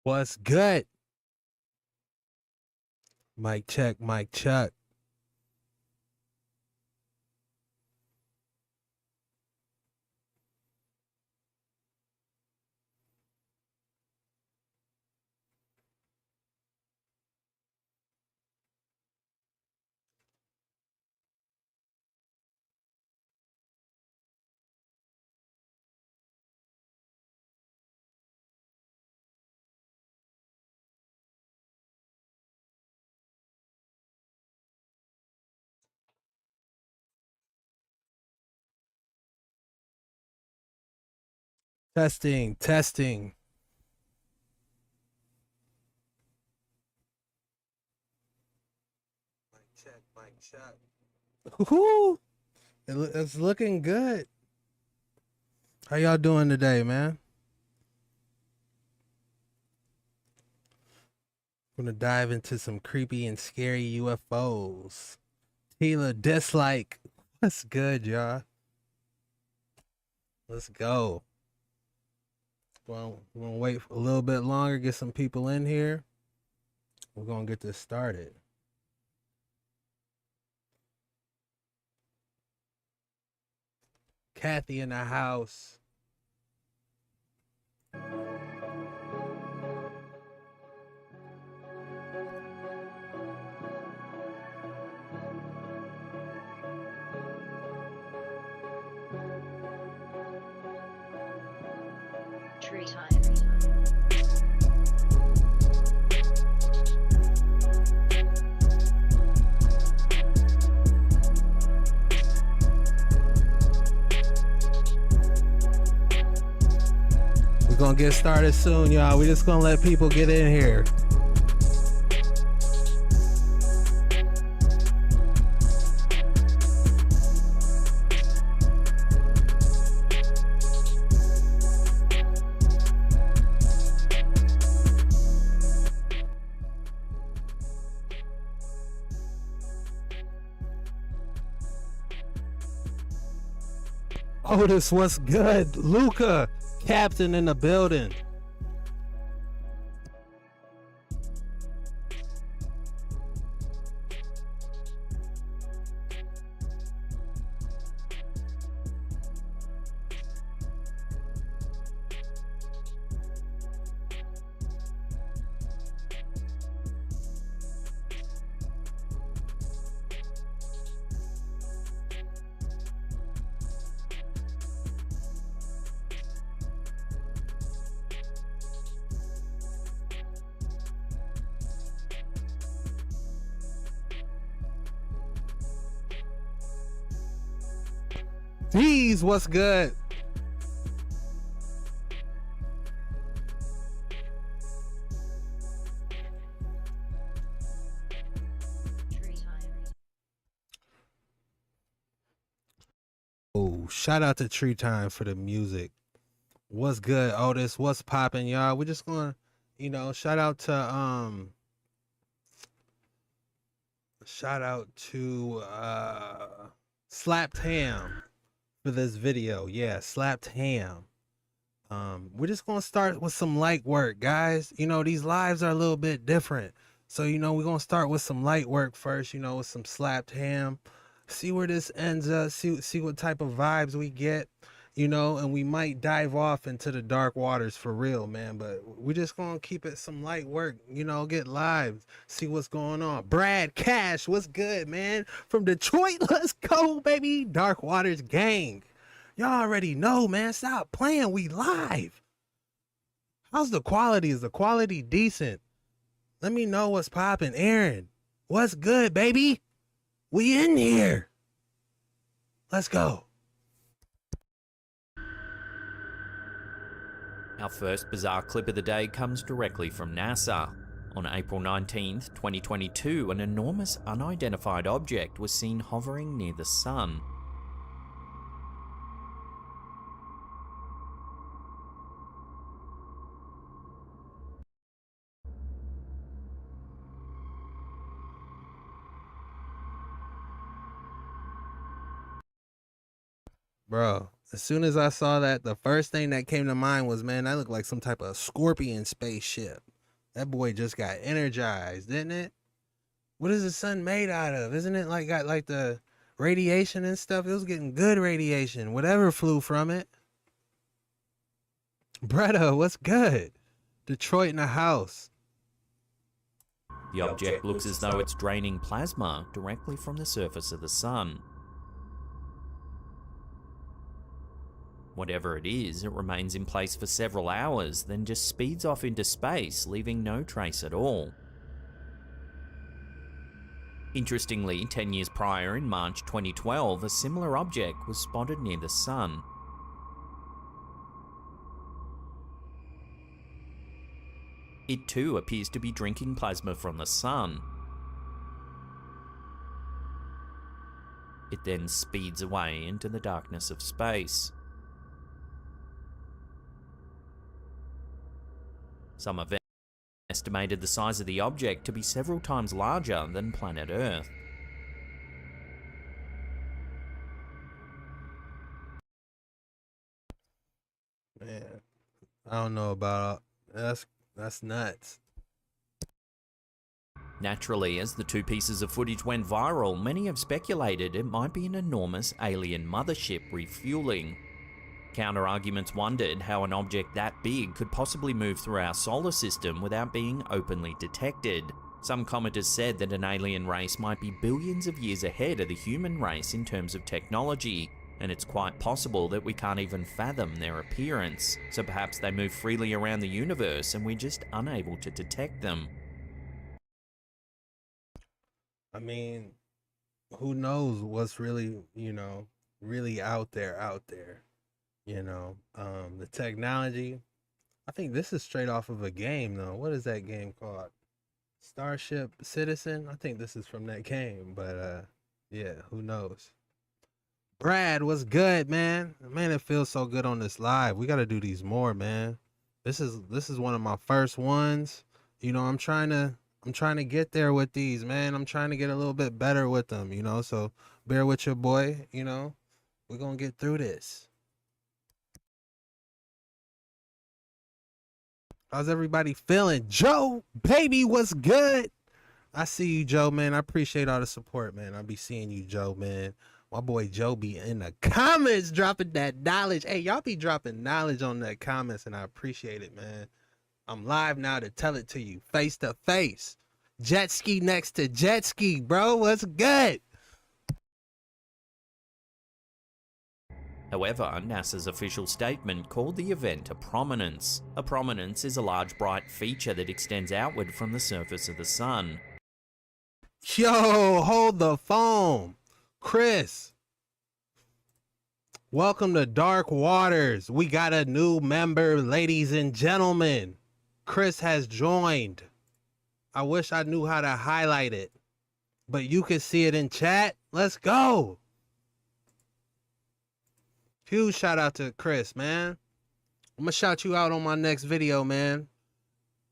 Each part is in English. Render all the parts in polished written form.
What's good? Mic check, mic check. Testing, testing. Mic check, mic check. Woohoo! It's looking good. How y'all doing today, man? I'm gonna dive into some creepy and scary UFOs. Tila dislike. What's good, y'all? Let's go. Well, we're gonna wait a little bit longer, get some people in here. We're gonna get this started. Kathy in the house. Treetime. We're gonna get started soon, y'all. We're just gonna let people get in here. Otis, what's good? Luca, captain in the building. Jeez, what's good? Oh, shout out to Treetime for the music. What's good, Otis? What's popping, y'all? We're just gonna, shout out to Slapped Ham for this video. Yeah, Slapped Ham. We're just gonna start with some light work, guys. These lives are a little bit different. So, we're gonna start with some light work first, with some Slapped Ham. See where this ends up, see what type of vibes we get, and we might dive off into the dark waters for real, man. But we're just gonna keep it some light work, get live, see what's going on. Brad Cash, what's good, man? From Detroit, let's go, baby. Dark Waters gang. Y'all already know, man. Stop playing. We live. How's the quality? Is the quality decent? Let me know what's popping. Aaron, what's good, baby? We in here. Let's go. Our first bizarre clip of the day comes directly from NASA. On April 19th, 2022, an enormous unidentified object was seen hovering near the sun. Bro, as soon as I saw that, the first thing that came to mind was, man, that looked like some type of scorpion spaceship. That boy just got energized, didn't it? What is the sun made out of? Isn't it like got like the radiation and stuff? It was getting good radiation, whatever flew from it. Bretta, what's good? Detroit in the house. The object looks as though it's draining plasma directly from the surface of the sun. Whatever it is, it remains in place for several hours, then just speeds off into space, leaving no trace at all. Interestingly, 10 years prior, in March 2012, a similar object was spotted near the sun. It too appears to be drinking plasma from the sun. It then speeds away into the darkness of space. Some have estimated the size of the object to be several times larger than planet Earth. Man, I don't know about that's nuts. Naturally, as the two pieces of footage went viral, many have speculated it might be an enormous alien mothership refueling. Counter-arguments wondered how an object that big could possibly move through our solar system without being openly detected. Some commenters said that an alien race might be billions of years ahead of the human race in terms of technology, and it's quite possible that we can't even fathom their appearance, so perhaps they move freely around the universe and we're just unable to detect them. I mean, who knows what's really, really out there. The technology. I think this is straight off of a game though. What is that game called? Starship Citizen? I think this is from that game, but yeah, who knows? Brad, what's good, man? Man, it feels so good on this live. We got to do these more, man. This is one of my first ones. I'm trying to get there with these, man. I'm trying to get a little bit better with them, so bear with your boy, We're going to get through this. How's everybody feeling? Joe, baby, what's good? I see you, Joe, man. I appreciate all the support, man. I'll be seeing you, Joe, man. My boy Joe be in the comments dropping that knowledge. Hey, y'all be dropping knowledge on the comments, and I appreciate it, man. I'm live now to tell it to you face to face. Jet ski next to jet ski, bro. What's good? However, NASA's official statement called the event a prominence. A prominence is a large bright feature that extends outward from the surface of the sun. Yo, hold the phone. Chris, welcome to Dark Waters. We got a new member, ladies and gentlemen. Chris has joined. I wish I knew how to highlight it, but you can see it in chat. Let's go. Huge shout out to Chris, man. I'm gonna shout you out on my next video, man.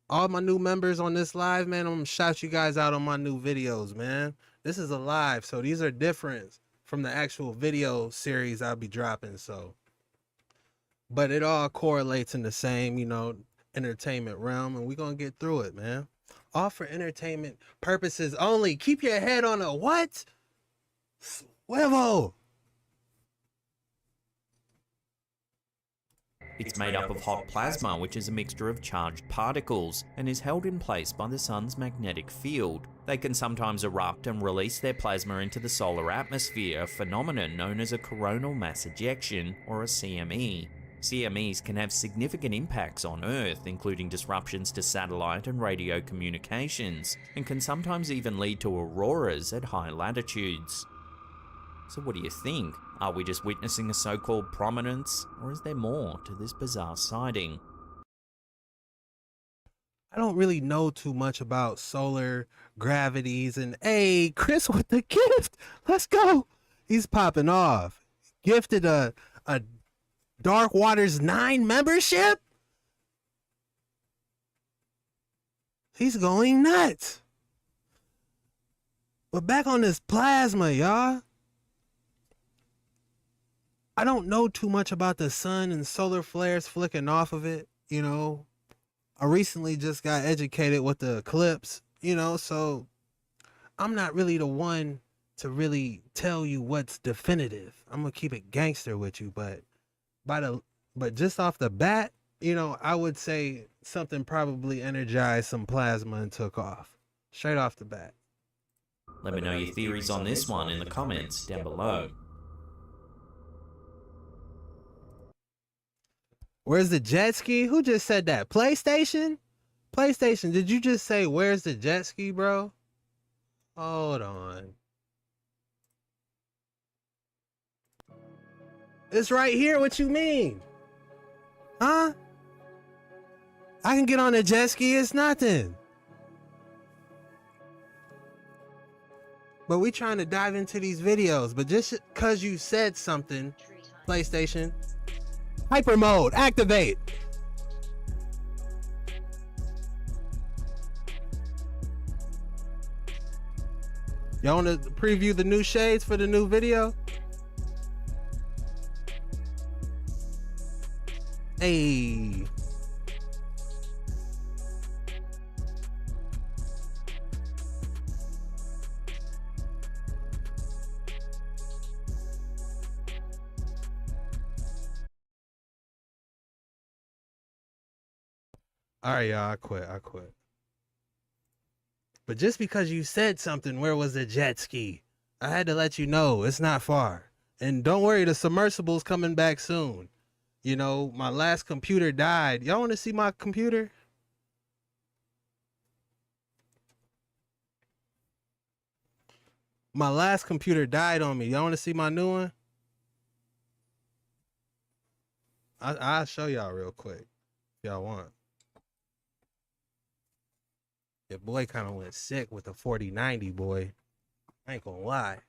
All my new members on this live, man, I'm gonna shout you guys out on my new videos, man. This is a live, so these are different from the actual video series I'll be dropping, but it all correlates in the same, entertainment realm, and we're gonna get through it, man. All for entertainment purposes only. Keep your head on a what? Swivel. It's made up of hot plasma, which is a mixture of charged particles, and is held in place by the sun's magnetic field. They can sometimes erupt and release their plasma into the solar atmosphere, a phenomenon known as a coronal mass ejection, or a CME. CMEs can have significant impacts on Earth, including disruptions to satellite and radio communications, and can sometimes even lead to auroras at high latitudes. So what do you think? Are we just witnessing a so-called prominence, or is there more to this bizarre sighting? I don't really know too much about solar gravities, and hey, Chris with the gift. Let's go. He's popping off. Gifted a Dark Waters 9 membership? He's going nuts. But back on this plasma, y'all. I don't know too much about the sun and solar flares flicking off of it, I recently just got educated with the eclipse, you know, so I'm not really the one to really tell you what's definitive. I'm gonna keep it gangster with you, but by the but just off the bat, you know, I would say something probably energized some plasma and took off. Straight off the bat. Let me know your theories on this one in the comments down below. Where's the jet ski? Who just said that? PlayStation? PlayStation, did you just say where's the jet ski, bro? Hold on. It's right here. What you mean? Huh? I can get on a jet ski. It's nothing. But we trying to dive into these videos. But just because you said something, PlayStation, hyper mode, activate. Y'all want to preview the new shades for the new video? Hey. All right, y'all, I quit. But just because you said something, where was the jet ski? I had to let you know it's not far. And don't worry, the submersible's coming back soon. You know, my last computer died. Y'all want to see my computer? My last computer died on me. Y'all want to see my new one? I'll show y'all real quick if y'all want. Your boy kind of went sick with the 4090, boy. I ain't gonna lie.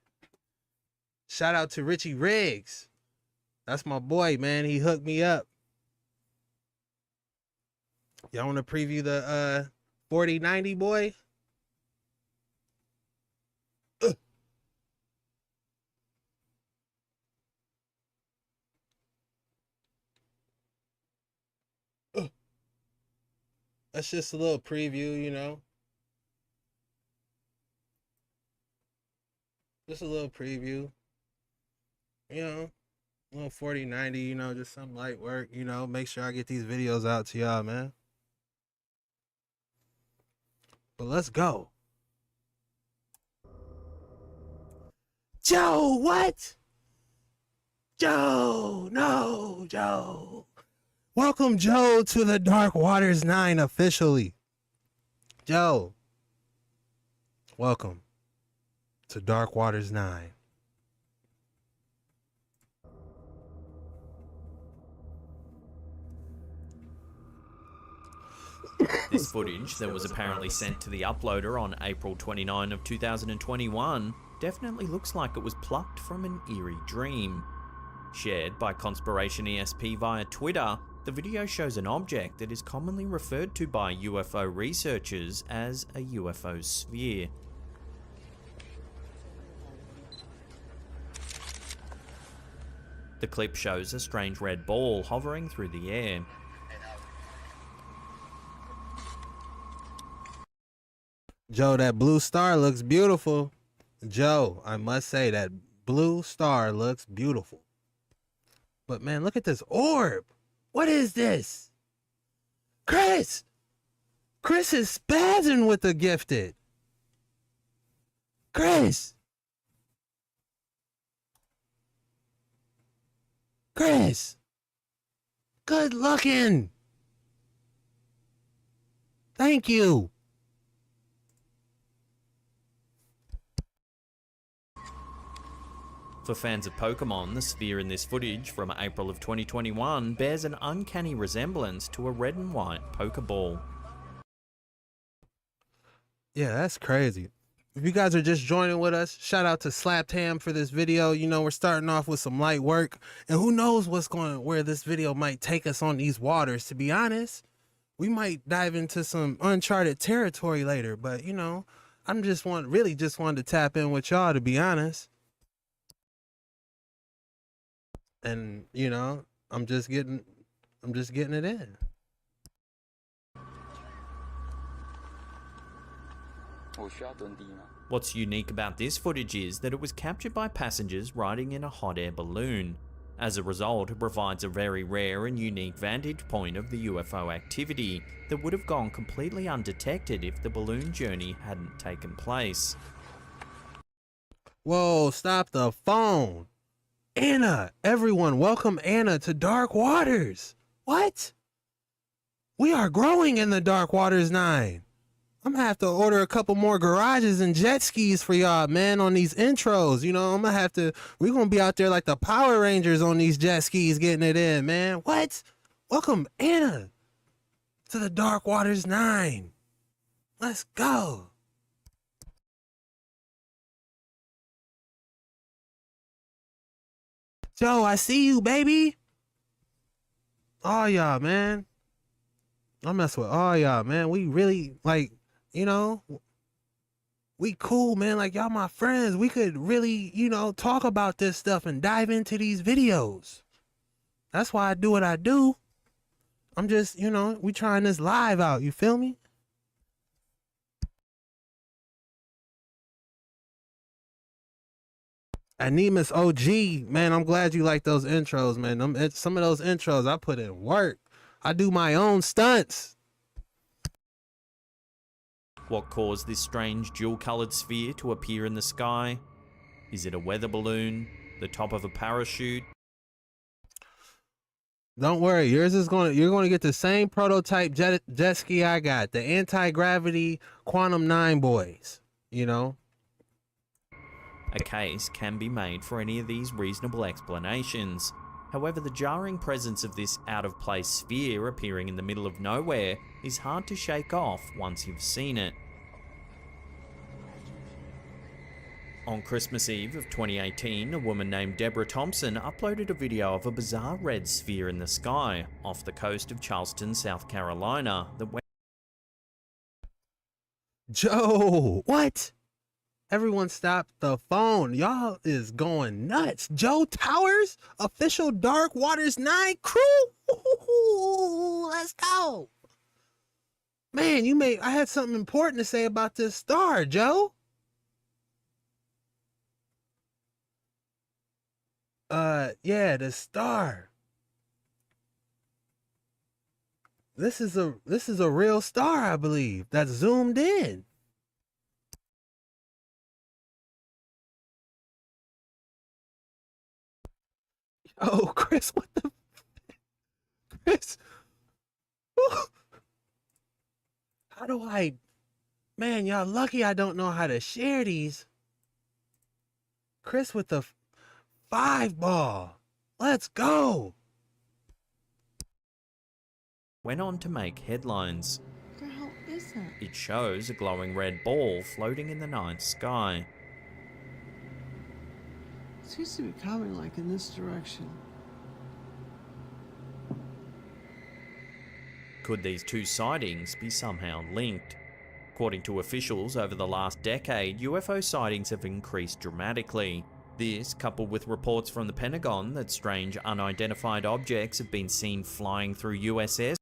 Shout out to Richie Riggs. That's my boy, man. He hooked me up. Y'all want to preview the 4090, boy? That's just a little preview, you know. Just a little preview. You know, a little 4090, you know, just some light work, you know. Make sure I get these videos out to y'all, man. But let's go. Joe, what? Joe, no, Joe. Welcome, Joe, to the Dark Waters 9 officially. Joe, welcome to Dark Waters 9. This footage that was apparently sent to the uploader on April 29 of 2021 definitely looks like it was plucked from an eerie dream. Shared by Conspiration ESP via Twitter, the video shows an object that is commonly referred to by UFO researchers as a UFO sphere. The clip shows a strange red ball hovering through the air. Joe, that blue star looks beautiful. Joe, I must say that blue star looks beautiful. But man, look at this orb. What is this? Chris! Chris is spazzing with the gifted. Chris! Chris! Good looking! Thank you. For fans of Pokemon, the sphere in this footage from April of 2021 bears an uncanny resemblance to a red and white Pokeball. Yeah, that's crazy. If you guys are just joining with us, shout out to Slapped Ham for this video. You know, we're starting off with some light work, and who knows where this video might take us on these waters. To be honest, we might dive into some uncharted territory later, but you know, really just wanted to tap in with y'all, to be honest. And you know, I'm just getting it in. What's unique about this footage is that it was captured by passengers riding in a hot air balloon. As a result, it provides a very rare and unique vantage point of the UFO activity that would have gone completely undetected if the balloon journey hadn't taken place. Whoa, stop the phone. Anna, everyone, welcome Anna to Dark Waters. What? We are growing in the Dark Waters 9. I'm gonna have to order a couple more garages and jet skis for y'all, man, on these intros. You know, we're gonna be out there like the Power Rangers on these jet skis getting it in, man. What? Welcome Anna to the Dark Waters 9. Let's go. Joe, I see you, baby. All y'all, man. I mess with all y'all, man. We really, like, you know, we cool, man. Like, y'all my friends. We could really, you know, talk about this stuff and dive into these videos. That's why I do what I do. I'm just, you know, we trying this live out. You feel me? Anemus OG, man, I'm glad you like those intros, man. Some of those intros, I put in work. I do my own stunts. What caused this strange dual-coloured sphere to appear in the sky? Is it a weather balloon? The top of a parachute? Don't worry, you're gonna get the same prototype jet ski I got, the anti-gravity Quantum 9 boys, you know? A case can be made for any of these reasonable explanations. However, the jarring presence of this out-of-place sphere appearing in the middle of nowhere is hard to shake off once you've seen it. On Christmas Eve of 2018, a woman named Deborah Thompson uploaded a video of a bizarre red sphere in the sky off the coast of Charleston, South Carolina that went... Joe, what? Everyone stop the phone. Y'all is going nuts. Joe Towers, official Dark Waters 9 crew. Ooh, let's go. Man, I had something important to say about this star, Joe. Yeah, the star. This is a real star, I believe, that's zoomed in. Oh, Chris, what the? Chris, how do I? Man, y'all lucky I don't know how to share these. Chris with the 5-ball. Let's go. went on to make headlines. What the hell is that? It shows a glowing red ball floating in the night sky. It seems to be coming like in this direction. Could these two sightings be somehow linked? According to officials, over the last decade, UFO sightings have increased dramatically. This, coupled with reports from the Pentagon that strange unidentified objects have been seen flying through US airspace.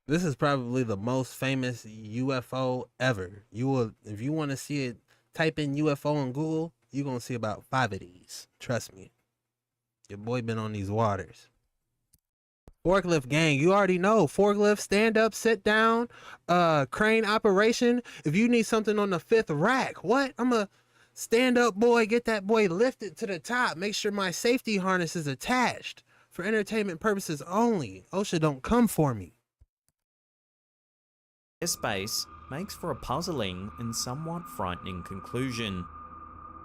This is probably the most famous UFO ever. If you want to see it, type in UFO on Google, you're going to see about 5 of these. Trust me. Your boy been on these waters. Forklift gang, you already know. Forklift, stand up, sit down, crane operation. If you need something on the 5th rack, what? I'm a stand up boy, get that boy lifted to the top. Make sure my safety harness is attached. For entertainment purposes only. OSHA don't come for me. Airspace makes for a puzzling and somewhat frightening conclusion.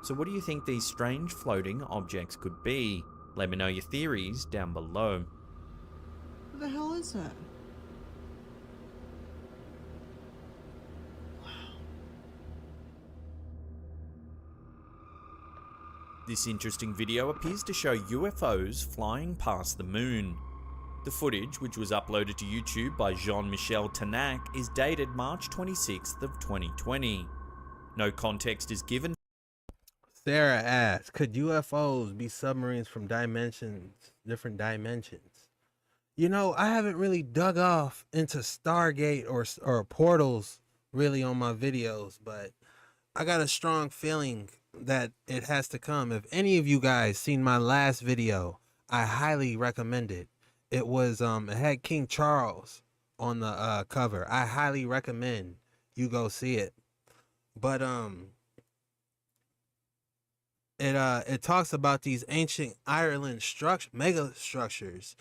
So what do you think these strange floating objects could be? Let me know your theories down below. What the hell is that? This interesting video appears to show UFOs flying past the moon. The footage, which was uploaded to YouTube by Jean-Michel Tanac, is dated March 26th of 2020. No context is given. Sarah asks, could UFOs be submarines from different dimensions? You know, I haven't really dug off into Stargate or portals really on my videos, but I got a strong feeling that it has to come. If any of you guys seen my last video, I highly recommend it. It was it had King Charles on the cover. I highly recommend you go see it. But it talks about these ancient Ireland mega structures,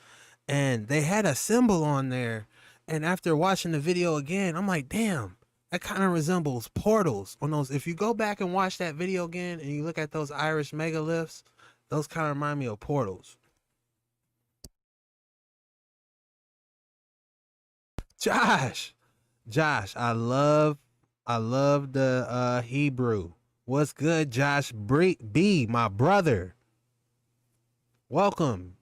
and they had a symbol on there. And after watching the video again, I'm like, damn, that kind of resembles portals on those. If you go back and watch that video again and you look at those Irish megaliths, those kind of remind me of portals. Josh, I love the Hebrew. What's good, Josh B, my brother? Welcome,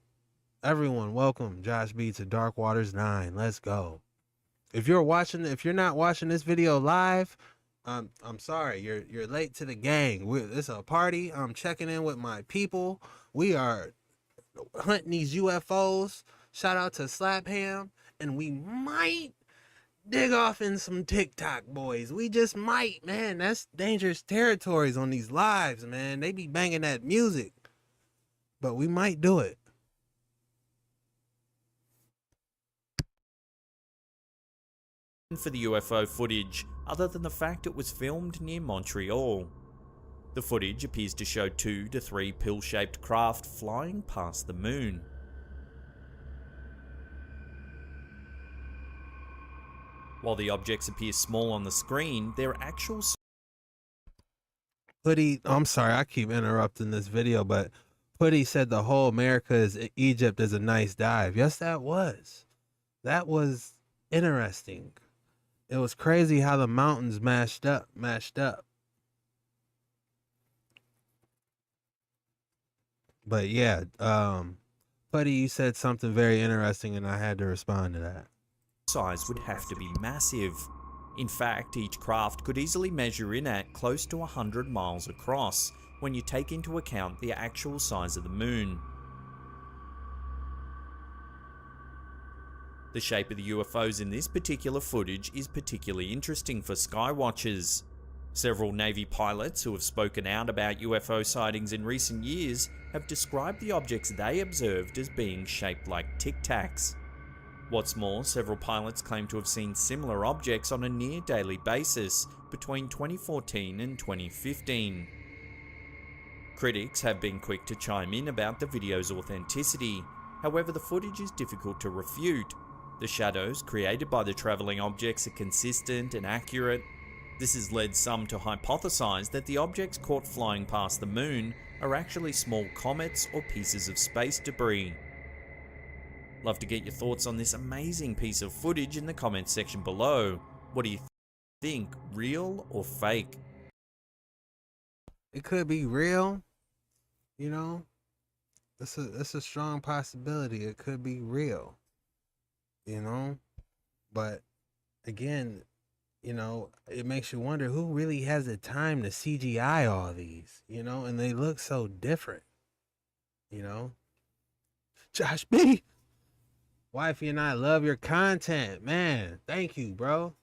everyone. Welcome, Josh B, to Dark Waters 9. Let's go. If you're not watching this video live, I'm sorry. You're late to the gang. It's a party. I'm checking in with my people. We are hunting these UFOs. Shout out to Slapham, and we might dig off in some TikTok boys. We just might, man. That's dangerous territories on these lives, man. They be banging that music, but we might do it. For the UFO footage, other than the fact it was filmed near Montreal. The footage appears to show 2 to 3 pill-shaped craft flying past the moon. While the objects appear small on the screen, their actual... Putty, I'm sorry, I keep interrupting this video, but Putty said the whole America is Egypt is a nice dive. Yes, that was. That was interesting. It was crazy how the mountains mashed up. But yeah, Putty, you said something very interesting and I had to respond to that. size would have to be massive. In fact, each craft could easily measure in at close to 100 miles across, when you take into account the actual size of the moon. The shape of the UFOs in this particular footage is particularly interesting for skywatchers. Several Navy pilots who have spoken out about UFO sightings in recent years have described the objects they observed as being shaped like Tic Tacs. What's more, several pilots claim to have seen similar objects on a near-daily basis between 2014 and 2015. Critics have been quick to chime in about the video's authenticity. However, the footage is difficult to refute. The shadows created by the travelling objects are consistent and accurate. This has led some to hypothesize that the objects caught flying past the moon are actually small comets or pieces of space debris. Love to get your thoughts on this amazing piece of footage in the comments section below. What do you think, real or fake? It could be real, you know. It's a strong possibility. It could be real, you know. But again, you know, it makes you wonder who really has the time to CGI all these, you know, and they look so different, you know. Josh B, wifey and I love your content, man. Thank you, bro.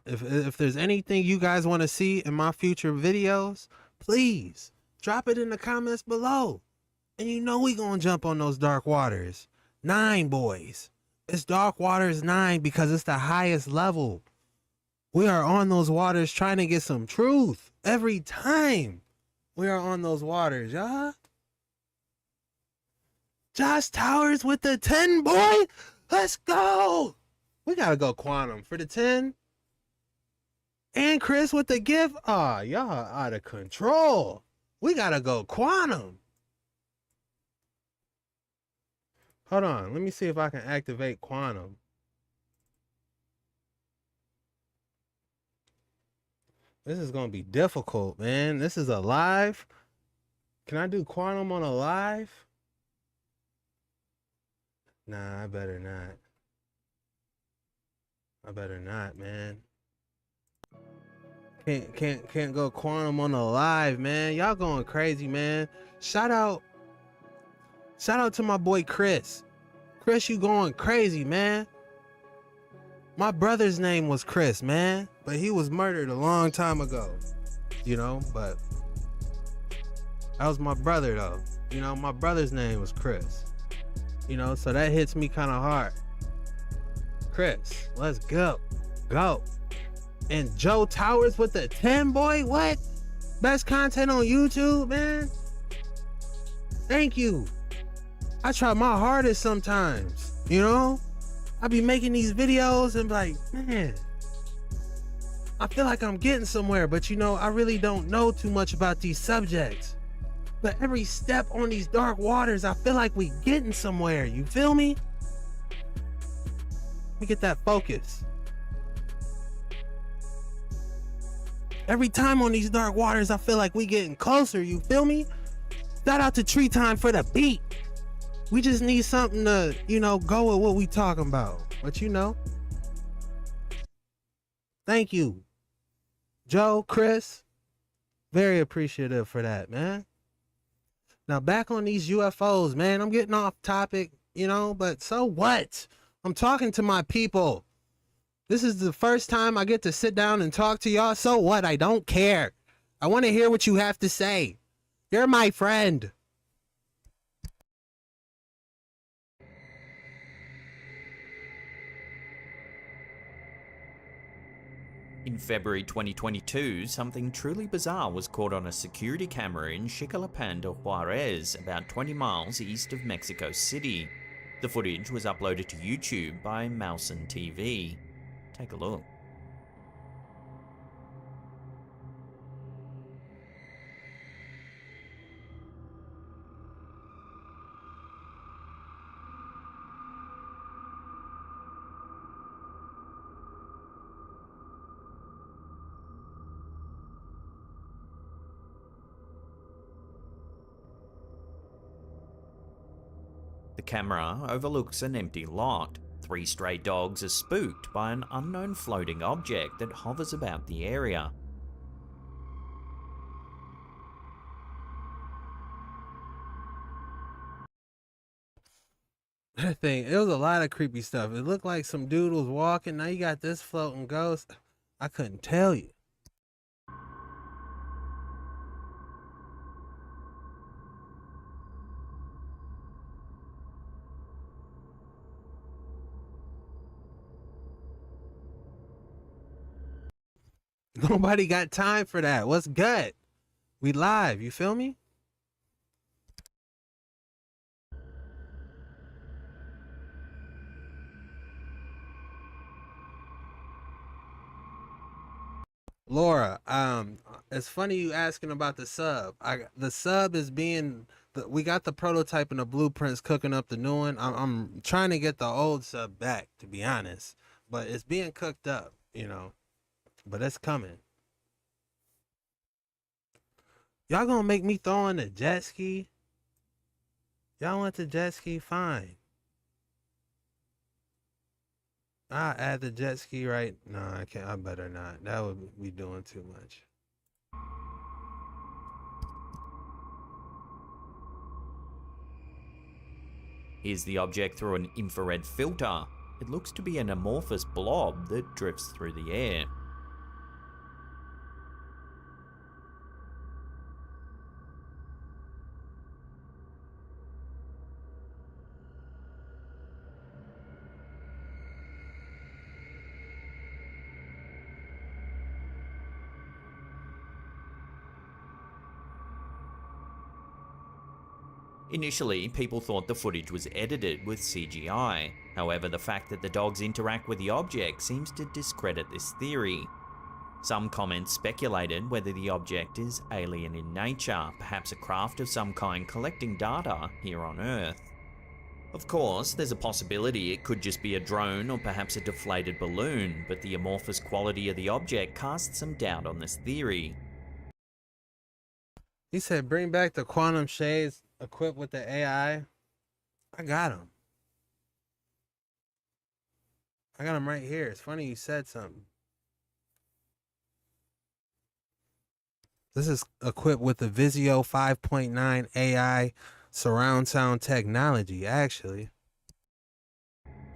If there's anything you guys want to see in my future videos, please drop it in the comments below. And you know we gonna jump on those dark waters. 9, boys. It's Dark Waters 9 because it's the highest level. We are on those waters trying to get some truth every time we are on those waters, y'all. Josh Towers with the 10, boy. Let's go. We gotta go quantum for the 10. And Chris with the gift. Aw, y'all out of control. We gotta go quantum. Hold on. Let me see if I can activate quantum. This is gonna be difficult, man. This is a live. Can I do quantum on a live? Nah, I better not. I better not, man. Can't go quantum on a live, man. Y'all going crazy, man. Shout out to my boy Chris. Chris, you going crazy, man. My brother's name was Chris, man, but he was murdered a long time ago, you know, but that was my brother though. You know, my brother's name was Chris, you know, so that hits me kind of hard. Chris, let's go. Go. And Joe Towers with the 10, boy, what? Best content on YouTube, man. Thank you. I try my hardest sometimes, you know? I be making these videos and be like, man, I feel like I'm getting somewhere, but you know, I really don't know too much about these subjects. But every step on these dark waters, I feel like we getting somewhere, you feel me? Let me get that focus. Every time on these dark waters, I feel like we getting closer, you feel me? Shout out to Treetime for the beat. We just need something to, you know, go with what we talking about. But you know. Thank you, Joe, Chris. Very appreciative for that, man. Now back on these UFOs, man. I'm getting off topic, you know, but so what? I'm talking to my people. This is the first time I get to sit down and talk to y'all. So what? I don't care. I want to hear what you have to say. You're my friend. In February 2022, something truly bizarre was caught on a security camera in Chicalapan de Juarez, about 20 miles east of Mexico City. The footage was uploaded to YouTube by Mousen TV. Take a look. The camera overlooks an empty lot. 3 stray dogs are spooked by an unknown floating object that hovers about the area. That thing, it was a lot of creepy stuff. It looked like some dude was walking. Now you got this floating ghost. I couldn't tell you. Nobody got time for that. What's good? We live, you feel me? Laura, it's funny you asking about the sub. The sub is being we got the prototype and the blueprints cooking up the new one. I'm trying to get the old sub back, to be honest, but it's being cooked up, you know. But it's coming. Y'all gonna make me throw in the jet ski? Y'all want the jet ski? Fine. I'll add the jet ski right. No, I can't. I better not. That would be doing too much. Here's the object through an infrared filter. It looks to be an amorphous blob that drifts through the air. Initially, people thought the footage was edited with CGI. However, the fact that the dogs interact with the object seems to discredit this theory. Some comments speculated whether the object is alien in nature, perhaps a craft of some kind collecting data here on Earth. Of course, there's a possibility it could just be a drone or perhaps a deflated balloon, but the amorphous quality of the object casts some doubt on this theory. He said, bring back the quantum shades equipped with the AI. I got them. I got them right here. It's funny you said something. This is equipped with the Vizio 5.9 AI surround sound technology, actually.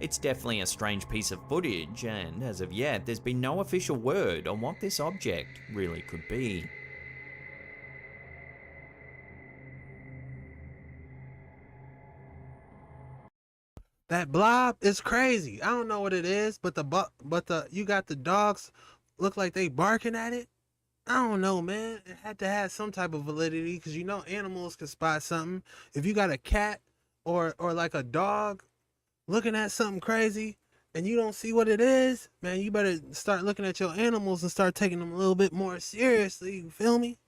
It's definitely a strange piece of footage, and as of yet, there's been no official word on what this object really could be. That blob is crazy. I don't know what it is, but you got the dogs look like they barking at it. I don't know, man. It had to have some type of validity because you know animals can spot something. If you got a cat or like a dog looking at something crazy and you don't see what it is, man, you better start looking at your animals and start taking them a little bit more seriously. You feel me?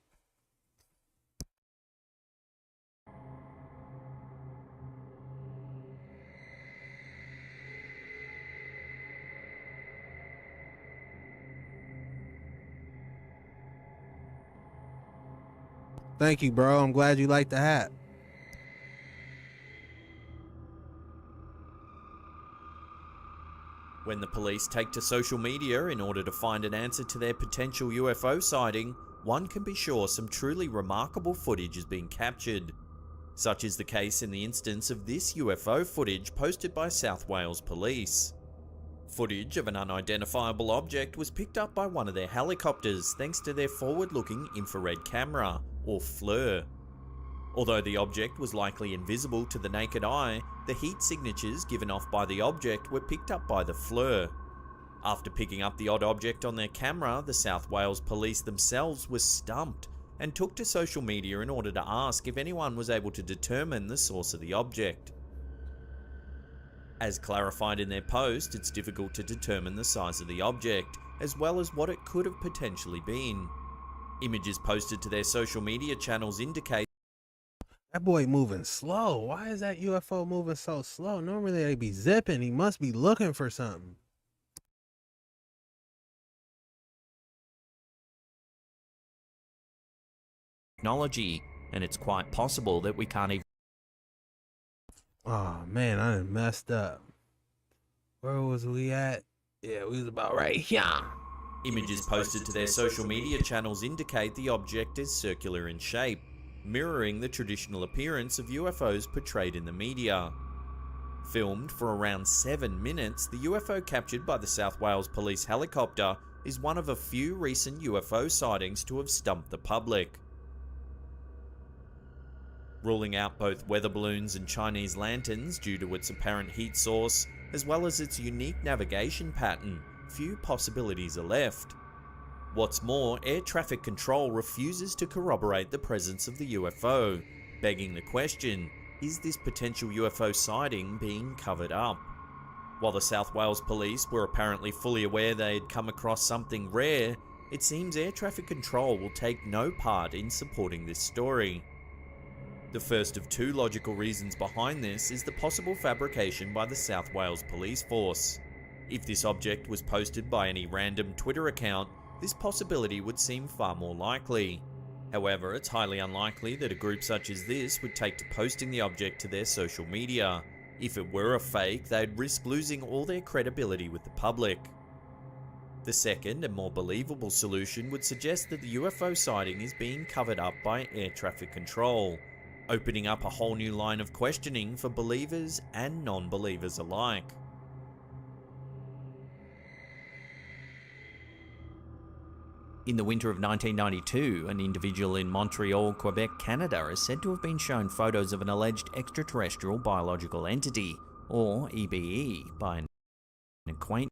Thank you, bro. I'm glad you like the hat. When the police take to social media in order to find an answer to their potential UFO sighting, one can be sure some truly remarkable footage has been captured. Such is the case in the instance of this UFO footage posted by South Wales Police. Footage of an unidentifiable object was picked up by one of their helicopters thanks to their forward-looking infrared camera, or FLIR. Although the object was likely invisible to the naked eye, the heat signatures given off by the object were picked up by the FLIR. After picking up the odd object on their camera, the South Wales Police themselves were stumped and took to social media in order to ask if anyone was able to determine the source of the object. As clarified in their post, it's difficult to determine the size of the object, as well as what it could have potentially been. Images posted to their social media channels indicate That boy moving slow. Why is that UFO moving so slow? Normally they be zipping. He must be looking for something. technology, and it's quite possible that we can't even. Oh man, I done messed up. Where was we at? Yeah, we was about right here. Images posted to their social media channels indicate the object is circular in shape, mirroring the traditional appearance of UFOs portrayed in the media. Filmed for around 7 minutes, the UFO captured by the South Wales Police helicopter is one of a few recent UFO sightings to have stumped the public. Ruling out both weather balloons and Chinese lanterns due to its apparent heat source, as well as its unique navigation pattern, few possibilities are left. What's more, air traffic control refuses to corroborate the presence of the UFO, begging the question, is this potential UFO sighting being covered up? While the South Wales Police were apparently fully aware they had come across something rare, it seems air traffic control will take no part in supporting this story. The first of two logical reasons behind this is the possible fabrication by the South Wales Police Force. If this object was posted by any random Twitter account, this possibility would seem far more likely. However, it's highly unlikely that a group such as this would take to posting the object to their social media. If it were a fake, they'd risk losing all their credibility with the public. The second and more believable solution would suggest that the UFO sighting is being covered up by air traffic control, opening up a whole new line of questioning for believers and non-believers alike. In the winter of 1992, an individual in Montreal, Quebec, Canada is said to have been shown photos of an alleged extraterrestrial biological entity, or EBE, by an acquaintance.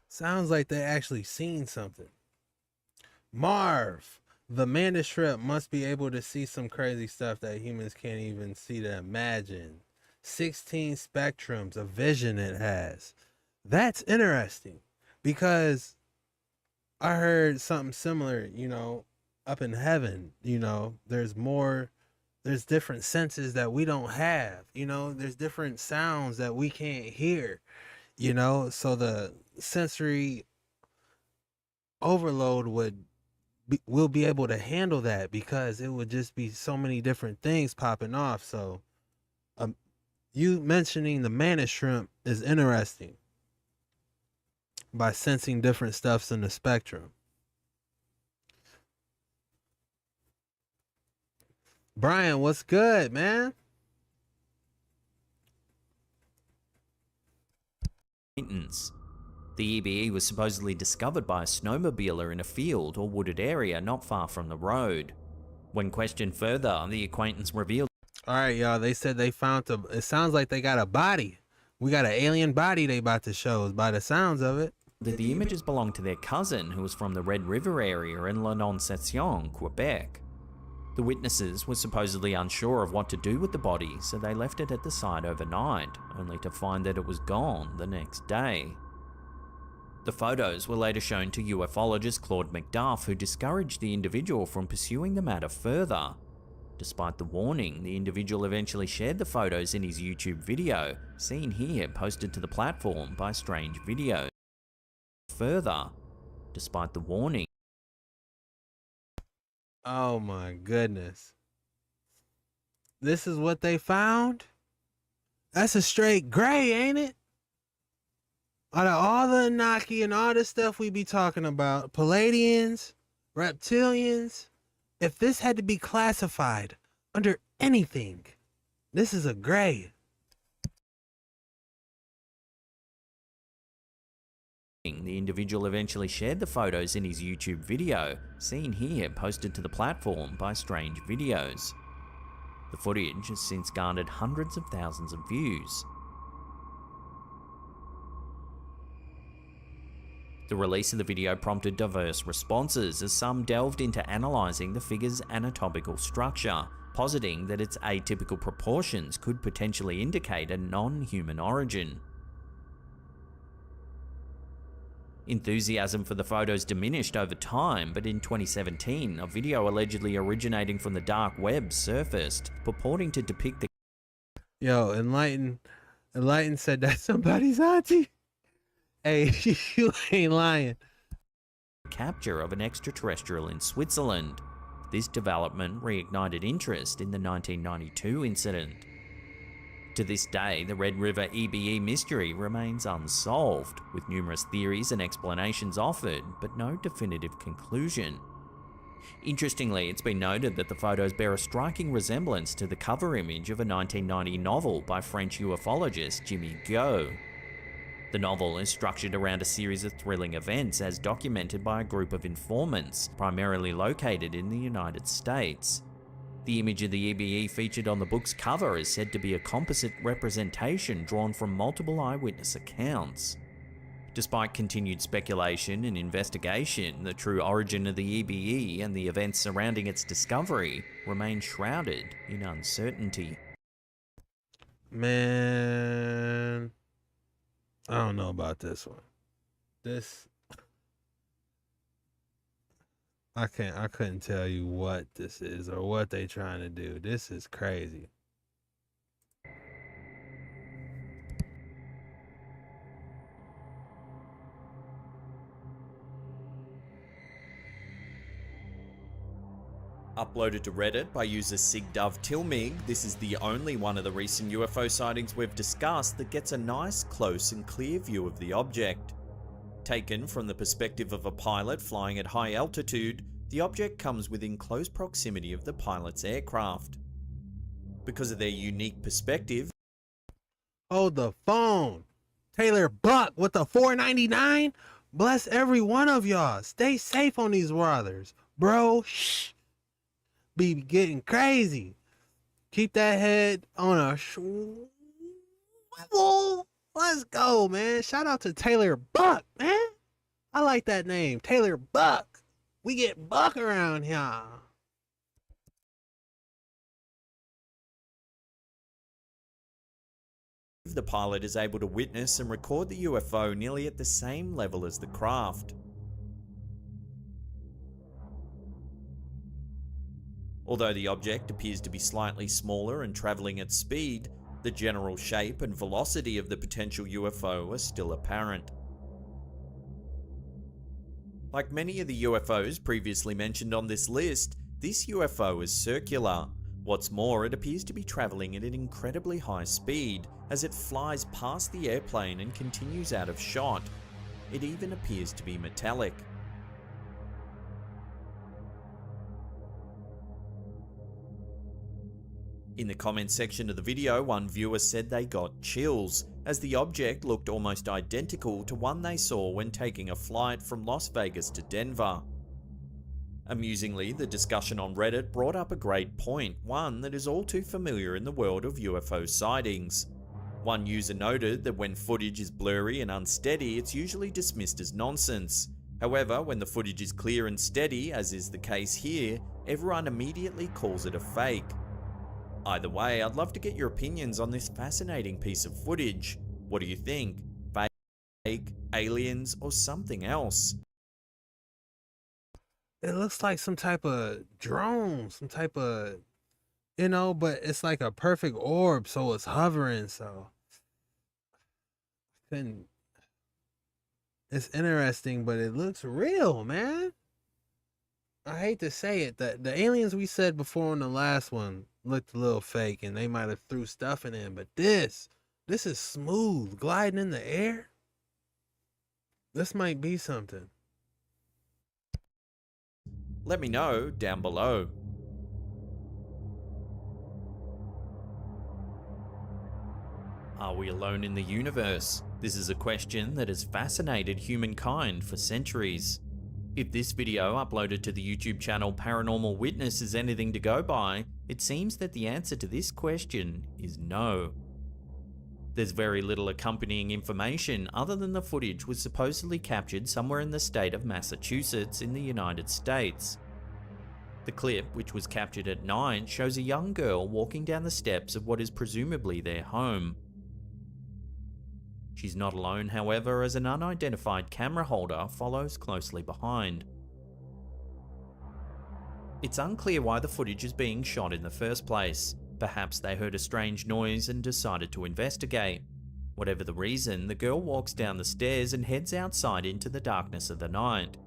Sounds like they actually seen something. Marv, the manuscript must be able to see some crazy stuff that humans can't even see to imagine. 16 spectrums of vision it has. That's interesting because I heard something similar, up in heaven, there's different senses that we don't have, there's different sounds that we can't hear, so the sensory overload we'll be able to handle that because it would just be so many different things popping off. So, you mentioning the mantis shrimp is interesting. By sensing different stuffs in the spectrum. Brian, what's good, man? acquaintance. The EBE was supposedly discovered by a snowmobiler in a field or wooded area not far from the road. When questioned further, the acquaintance revealed, All right, y'all. They said they found it sounds like they got a body. We got an alien body they about to show us by the sounds of it. that the images belonged to their cousin who was from the Red River area in l'Annonciation, Quebec. The witnesses were supposedly unsure of what to do with the body, so they left it at the site overnight, only to find that it was gone the next day. The photos were later shown to ufologist Claude McDuff, who discouraged the individual from pursuing the matter further. Despite the warning, the individual eventually shared the photos in his YouTube video, seen here posted to the platform by Strange Videos. Further, despite the warning. Oh my goodness. This is what they found? That's a straight gray, ain't it? Out of all the Anunnaki and all the stuff we be talking about, Palladians, reptilians, if this had to be classified under anything, this is a gray. The individual eventually shared the photos in his YouTube video, seen here posted to the platform by Strange Videos. The footage has since garnered hundreds of thousands of views. The release of the video prompted diverse responses as some delved into analysing the figure's anatomical structure, positing that its atypical proportions could potentially indicate a non-human origin. Enthusiasm for the photos diminished over time, but in 2017, a video allegedly originating from the dark web surfaced, purporting to depict the Yo, Enlighten said that's somebody's auntie. Hey, you ain't lying. capture of an extraterrestrial in Switzerland. This development reignited interest in the 1992 incident. To this day, the Red River EBE mystery remains unsolved, with numerous theories and explanations offered, but no definitive conclusion. Interestingly, it's been noted that the photos bear a striking resemblance to the cover image of a 1990 novel by French ufologist Jimmy Go. The novel is structured around a series of thrilling events as documented by a group of informants, primarily located in the United States. The image of the EBE featured on the book's cover is said to be a composite representation drawn from multiple eyewitness accounts. Despite continued speculation and investigation, the true origin of the EBE and the events surrounding its discovery remain shrouded in uncertainty. Man, I don't know about this one. I couldn't tell you what this is or what they trying to do. This is crazy. Uploaded to Reddit by user SigDoveTilmig, this is the only one of the recent UFO sightings we've discussed that gets a nice, close and clear view of the object. Taken from the perspective of a pilot flying at high altitude, the object comes within close proximity of the pilot's aircraft. Because of their unique perspective, Hold the phone. Taylor Buck with the $4.99. Bless every one of y'all. Stay safe on these waters, bro. Shh. Be getting crazy. Keep that head on a swivel. Let's go, man. Shout out to Taylor Buck, man. I like that name, Taylor Buck. We get buck around here. the pilot is able to witness and record the UFO nearly at the same level as the craft. Although the object appears to be slightly smaller and travelling at speed, the general shape and velocity of the potential UFO are still apparent. Like many of the UFOs previously mentioned on this list, this UFO is circular. What's more, it appears to be travelling at an incredibly high speed as it flies past the airplane and continues out of shot. It even appears to be metallic. In the comments section of the video, one viewer said they got chills, as the object looked almost identical to one they saw when taking a flight from Las Vegas to Denver. Amusingly, the discussion on Reddit brought up a great point, one that is all too familiar in the world of UFO sightings. One user noted that when footage is blurry and unsteady, it's usually dismissed as nonsense. However, when the footage is clear and steady, as is the case here, everyone immediately calls it a fake. Either way, I'd love to get your opinions on this fascinating piece of footage. What do you think? Fake, aliens, or something else? It looks like some type of drone, some type of, but it's like a perfect orb, so it's hovering, so couldn't. It's interesting, but it looks real, man. I hate to say it, the aliens we said before on the last one looked a little fake, and they might have threw stuff in it, but this is smooth, gliding in the air. This might be something. Let me know down below. Are we alone in the universe? This is a question that has fascinated humankind for centuries. If this video uploaded to the YouTube channel Paranormal Witness is anything to go by, it seems that the answer to this question is no. There's very little accompanying information other than the footage was supposedly captured somewhere in the state of Massachusetts in the United States. The clip, which was captured at night, shows a young girl walking down the steps of what is presumably their home. She's not alone, however, as an unidentified camera holder follows closely behind. It's unclear why the footage is being shot in the first place. Perhaps they heard a strange noise and decided to investigate. Whatever the reason, the girl walks down the stairs and heads outside into the darkness of the night.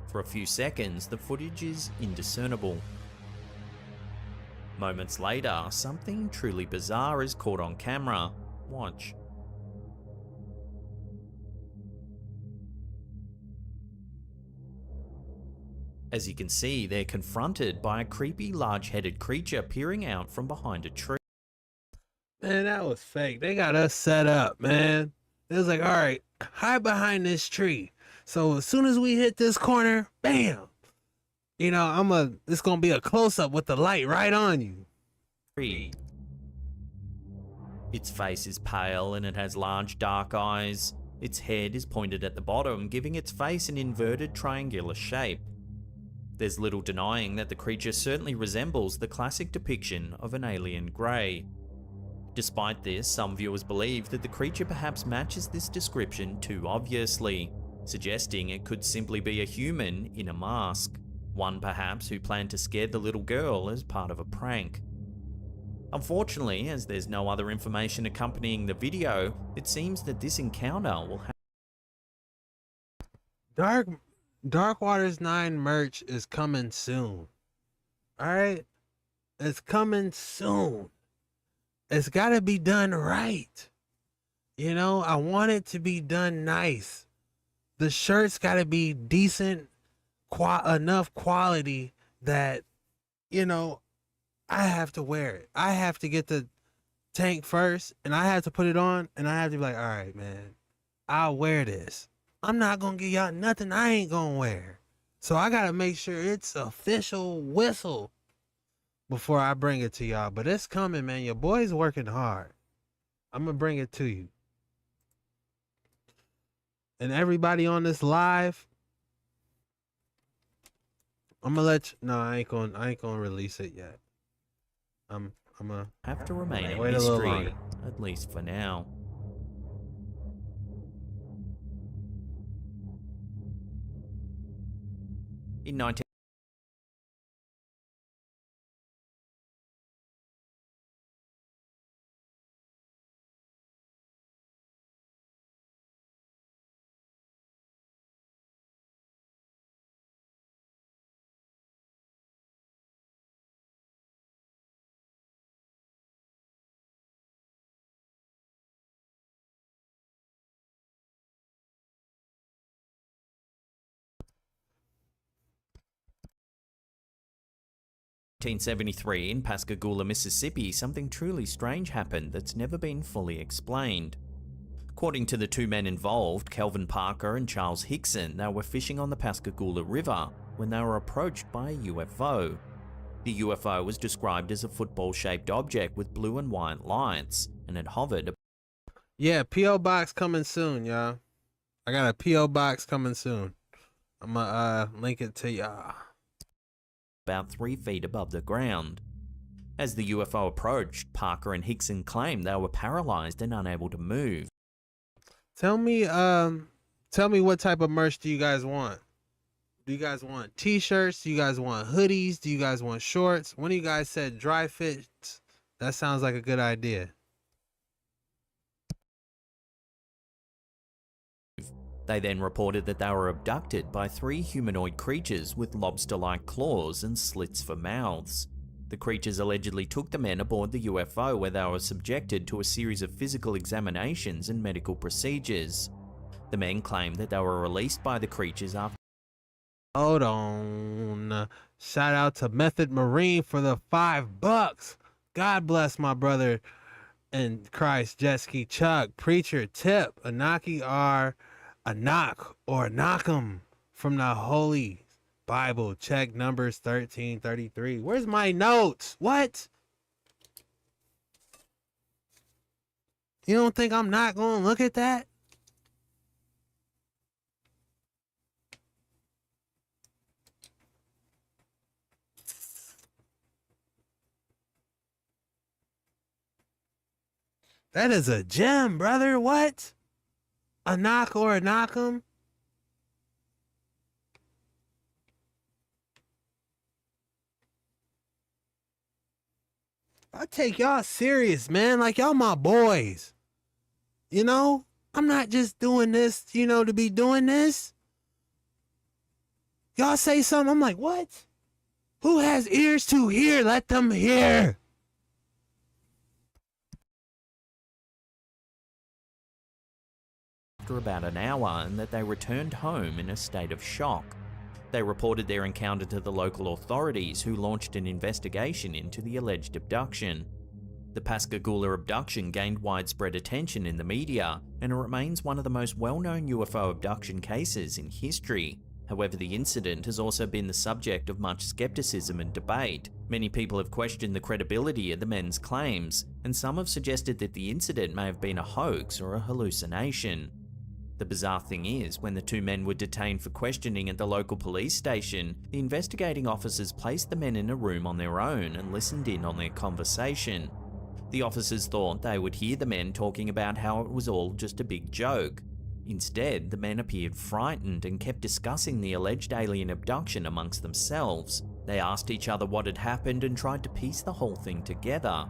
For a few seconds, the footage is indiscernible. Moments later, something truly bizarre is caught on camera. Watch. As you can see, they're confronted by a creepy large-headed creature peering out from behind a tree. Man, that was fake. They got us set up, man. It was like, all right, hide behind this tree. So as soon as we hit this corner, bam. It's gonna be a close-up with the light right on you. Its face is pale and it has large dark eyes. Its head is pointed at the bottom, giving its face an inverted triangular shape. There's little denying that the creature certainly resembles the classic depiction of an alien grey. Despite this, some viewers believe that the creature perhaps matches this description too obviously, suggesting it could simply be a human in a mask. One perhaps who planned to scare the little girl as part of a prank. Unfortunately, as there's no other information accompanying the video, it seems that this encounter will have Dark Waters 9 merch is coming soon. Alright? It's coming soon. It's gotta be done right. I want it to be done nice. The shirt's gotta be decent, enough quality that, I have to wear it. I have to get the tank first, and I have to put it on, and I have to be like, all right, man, I'll wear this. I'm not gonna give y'all nothing I ain't gonna wear. So I gotta make sure it's official whistle before I bring it to y'all. But it's coming, man. Your boy's working hard. I'm gonna bring it to you. And everybody on this live, I'm gonna let you, no, I ain't gonna release it yet. I'm gonna have to remain a wait a little longer. mystery, at least for now. In 19 1973, in Pascagoula, Mississippi, something truly strange happened that's never been fully explained. According to the two men involved, Kelvin Parker and Charles Hickson, they were fishing on the Pascagoula River when they were approached by a UFO. The UFO was described as a football-shaped object with blue and white lights, and it hovered. Yeah, P.O. Box coming soon, y'all. I got a P.O. Box coming soon. I'm gonna link it to y'all. About 3 feet above the ground. As the UFO approached, Parker and Hickson claimed they were paralyzed and unable to move. Tell me what type of merch do you guys want? Do you guys want t-shirts? Do you guys want hoodies? Do you guys want shorts? One of you guys said dry fits. That sounds like a good idea. They then reported that they were abducted by 3 humanoid creatures with lobster-like claws and slits for mouths. The creatures allegedly took the men aboard the UFO, where they were subjected to a series of physical examinations and medical procedures. The men claimed that they were released by the creatures after. Hold on. Shout out to Method Marine for the $5. God bless my brother in Christ, JetskiChucK. Preacher tip. Anaki are a knock or knock 'em from the Holy Bible. Check Numbers 13:33. Where's my notes? What? You don't think I'm not going to look at that? That is a gem, brother. What? A knock or a knock 'em? I take y'all serious, man. Like, y'all my boys. You know? I'm not just doing this, to be doing this. Y'all say something, I'm like, what? Who has ears to hear? Let them hear. After about an hour, and that they returned home in a state of shock. They reported their encounter to the local authorities, who launched an investigation into the alleged abduction. The Pascagoula abduction gained widespread attention in the media, and it remains one of the most well-known UFO abduction cases in history. However, the incident has also been the subject of much skepticism and debate. Many people have questioned the credibility of the men's claims, and some have suggested that the incident may have been a hoax or a hallucination. The bizarre thing is, when the two men were detained for questioning at the local police station, the investigating officers placed the men in a room on their own and listened in on their conversation. The officers thought they would hear the men talking about how it was all just a big joke. Instead, the men appeared frightened and kept discussing the alleged alien abduction amongst themselves. They asked each other what had happened and tried to piece the whole thing together.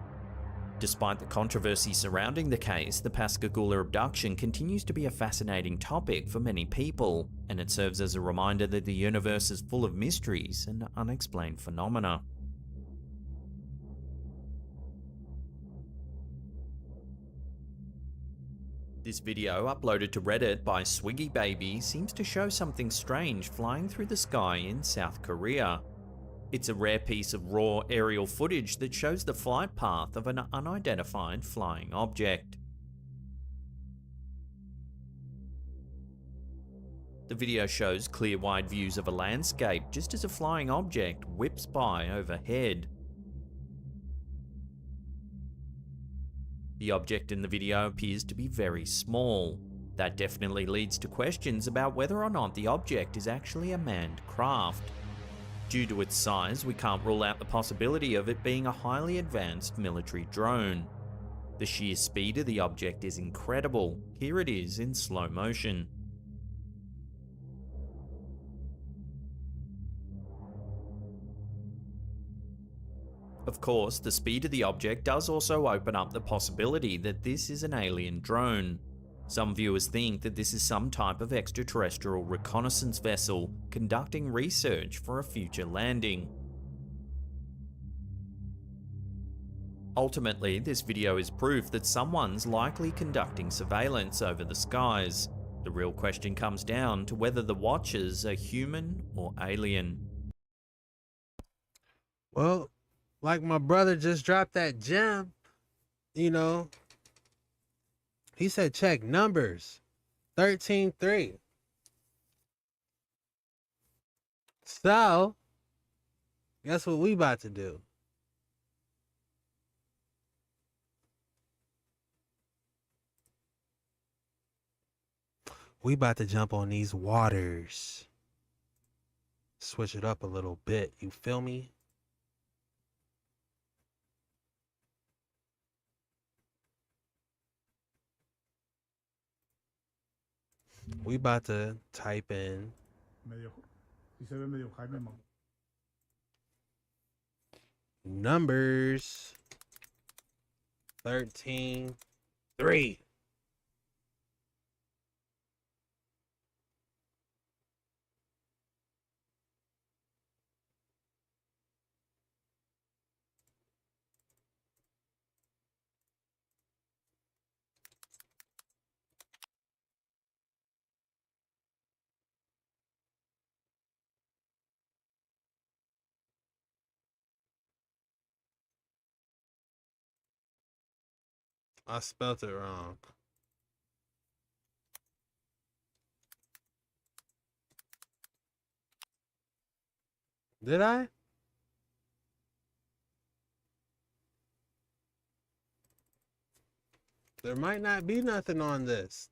Despite the controversy surrounding the case, the Pascagoula abduction continues to be a fascinating topic for many people, and it serves as a reminder that the universe is full of mysteries and unexplained phenomena. This video, uploaded to Reddit by Swiggy Baby, seems to show something strange flying through the sky in South Korea. It's a rare piece of raw aerial footage that shows the flight path of an unidentified flying object. The video shows clear wide views of a landscape just as a flying object whips by overhead. The object in the video appears to be very small. That definitely leads to questions about whether or not the object is actually a manned craft. Due to its size, we can't rule out the possibility of it being a highly advanced military drone. The sheer speed of the object is incredible. Here it is in slow motion. Of course, the speed of the object does also open up the possibility that this is an alien drone. Some viewers think that this is some type of extraterrestrial reconnaissance vessel conducting research for a future landing. Ultimately, this video is proof that someone's likely conducting surveillance over the skies. The real question comes down to whether the watchers are human or alien. Well, Like my brother just dropped that gem, you know. He said check numbers 13:3. So, guess what we about to do? We about to jump on these waters. Switch it up a little bit. You feel me? We about to type in numbers 13:3. I spelled it wrong. Did I? There might not be nothing on this.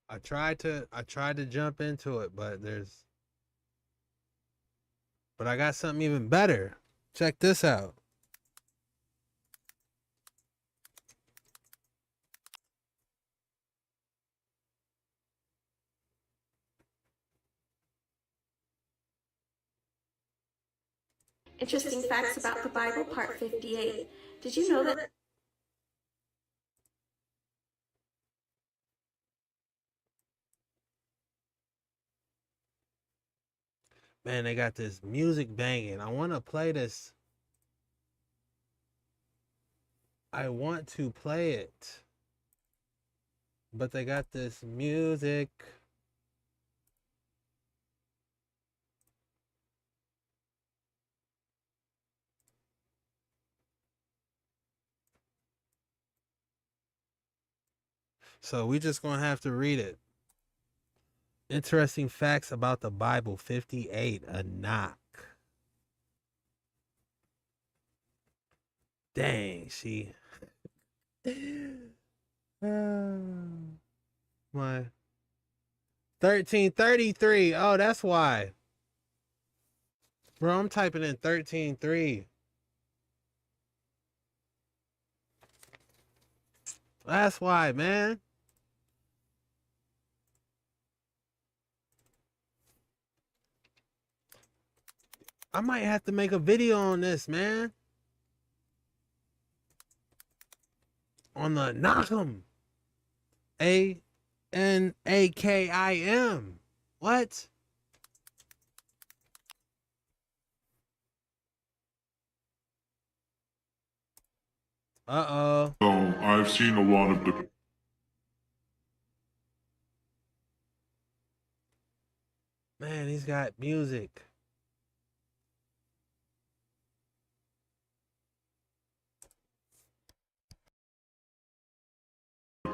I tried to jump into it, but I got something even better. Check this out. Interesting facts about the Bible, part 58. Did you know that Man, they got this music banging. I want to play this. I want to play it. But they got this music. So we just going to have to read it. Interesting facts about the Bible 58, a knock. Dang, she. My 13:33. Oh, that's why. Bro, I'm typing in 13:3. That's why, man. I might have to make a video on this, man. On the Nakim. ANAKIM. What? Uh-oh. So I've seen a lot of Man, he's got music.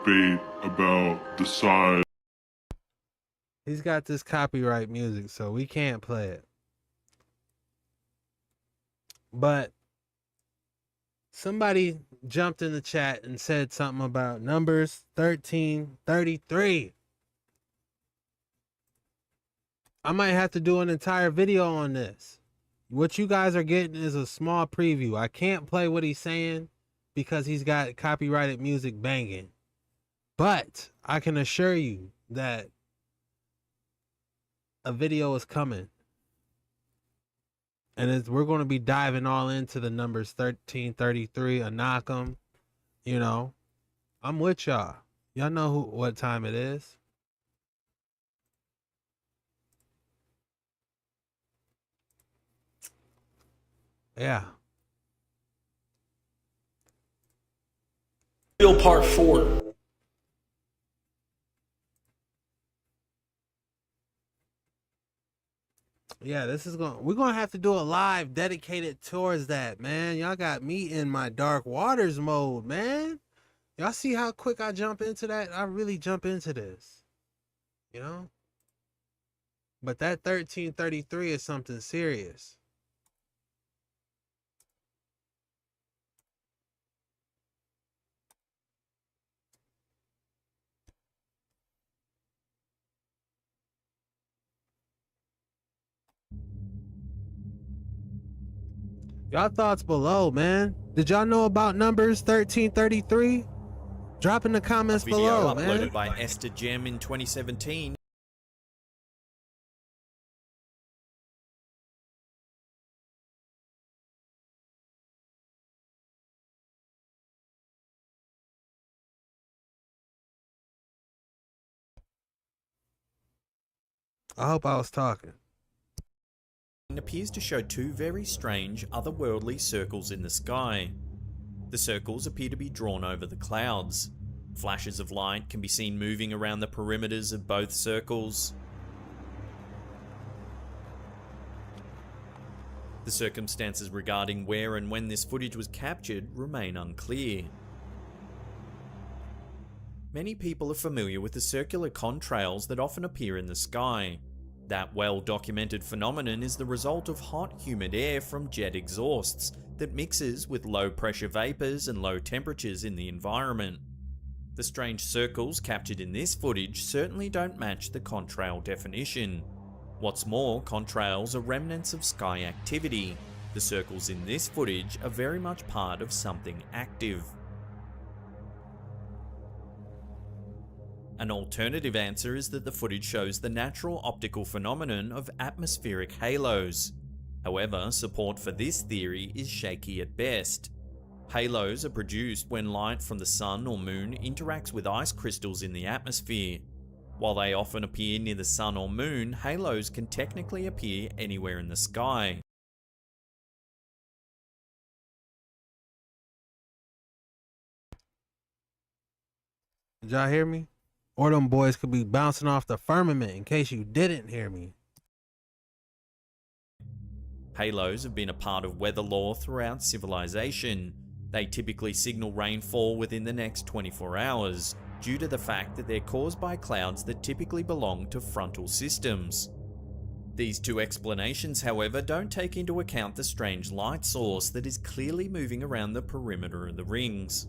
debate about the size. He's got this copyright music, so we can't play it. But somebody jumped in the chat and said something about numbers 13:33. I might have to do an entire video on this. What you guys are getting is a small preview. I can't play what he's saying because he's got copyrighted music banging. But I can assure you that a video is coming. And we're going to be diving all into the numbers 13:33, a knock 'em. You know, I'm with y'all. Y'all know what time it is. Yeah. Part 4. Yeah, we're gonna have to do a live dedicated towards that, man. Y'all got me in my dark waters mode, man. Y'all see how quick I jump into that? I really jump into this, you know? But that 1333 is something serious. Y'all thoughts below, man. Did y'all know about numbers 1333? Drop in the comments Video below, uploaded man. by Esther Gem in 2017. I hope I was talking. It appears to show two very strange, otherworldly circles in the sky. The circles appear to be drawn over the clouds. Flashes of light can be seen moving around the perimeters of both circles. The circumstances regarding where and when this footage was captured remain unclear. Many people are familiar with the circular contrails that often appear in the sky. That well-documented phenomenon is the result of hot, humid air from jet exhausts that mixes with low-pressure vapors and low temperatures in the environment. The strange circles captured in this footage certainly don't match the contrail definition. What's more, contrails are remnants of sky activity. The circles in this footage are very much part of something active. An alternative answer is that the footage shows the natural optical phenomenon of atmospheric halos. However, support for this theory is shaky at best. Halos are produced when light from the sun or moon interacts with ice crystals in the atmosphere. While they often appear near the sun or moon, halos can technically appear anywhere in the sky. Did y'all hear me? Or them boys could be bouncing off the firmament in case you didn't hear me. Halos have been a part of weather lore throughout civilization. They typically signal rainfall within the next 24 hours, due to the fact that they're caused by clouds that typically belong to frontal systems. These two explanations, however, don't take into account the strange light source that is clearly moving around the perimeter of the rings.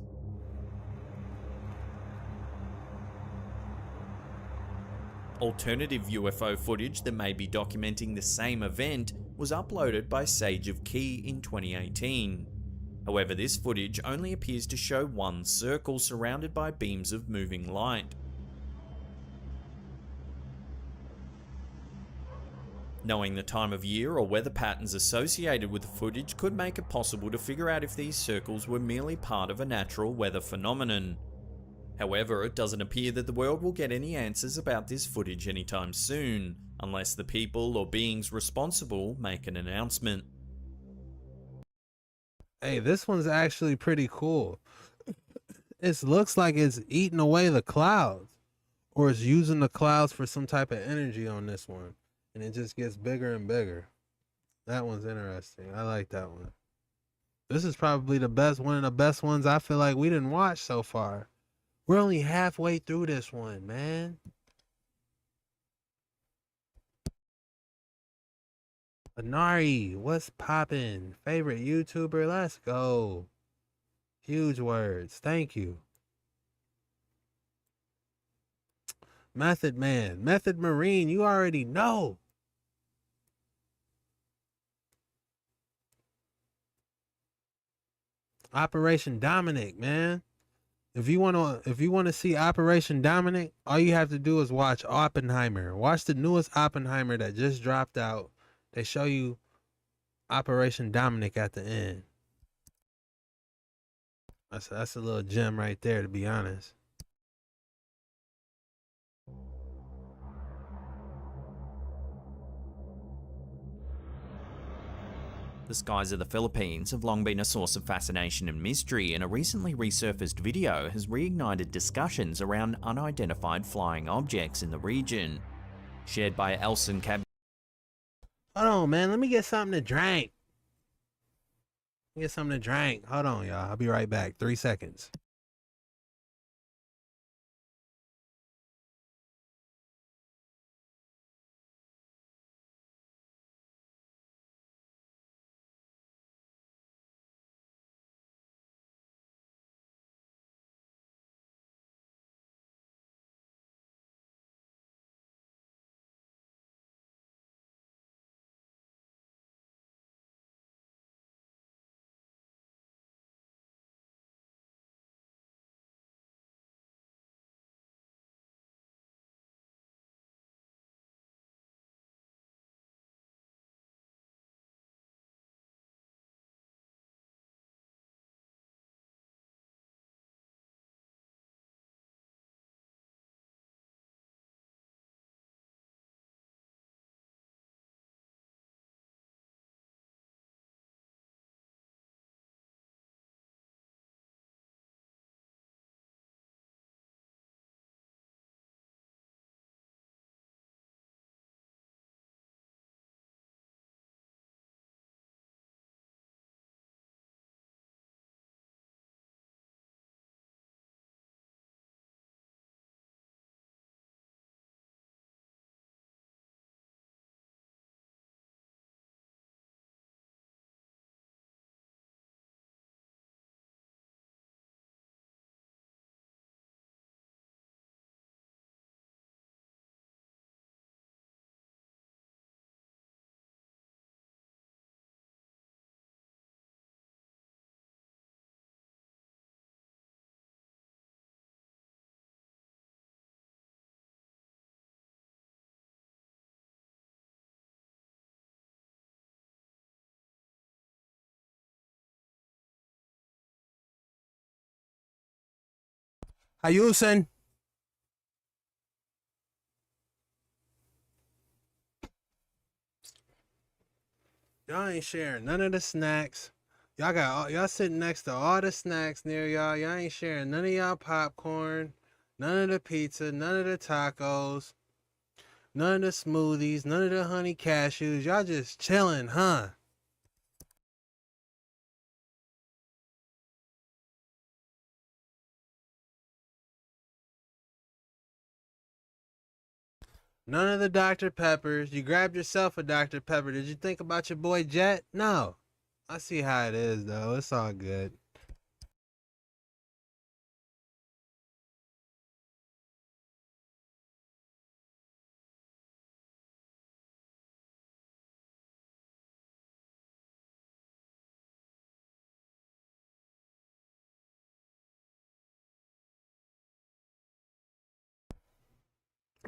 Alternative UFO footage that may be documenting the same event was uploaded by Sage of Key in 2018. However, this footage only appears to show one circle surrounded by beams of moving light. Knowing the time of year or weather patterns associated with the footage could make it possible to figure out if these circles were merely part of a natural weather phenomenon. However, it doesn't appear that the world will get any answers about this footage anytime soon, unless the people or beings responsible make an announcement. Hey, this one's actually pretty cool. It looks like it's eating away the clouds, or it's using the clouds for some type of energy on this one, and it just gets bigger and bigger. That one's interesting. I like that one. This is probably one of the best ones I feel like we didn't watch so far. We're only halfway through this one, man. Anari, what's poppin'? Favorite YouTuber? Let's go. Huge words. Thank you. Method Man. Method Marine, you already know. Operation Dominic, man. If you want to see Operation Dominic, all you have to do is watch Oppenheimer. Watch the newest Oppenheimer that just dropped out. They show you Operation Dominic at the end. That's a little gem right there, to be honest. The skies of the Philippines have long been a source of fascination and mystery, and a recently resurfaced video has reignited discussions around unidentified flying objects in the region. Shared by Elson Cab. Hold on, man. Let me get something to drink. Get something to drink. Hold on, y'all. I'll be right back. 3 seconds. Ayusin. Y'all ain't sharing none of the snacks. Y'all sitting next to all the snacks near y'all. Y'all ain't sharing none of y'all popcorn, none of the pizza, none of the tacos, none of the smoothies, none of the honey cashews. Y'all just chilling, huh? None of the Dr. Peppers. You grabbed yourself a Dr. Pepper. Did you think about your boy Jet? No. I see how it is, though. It's all good.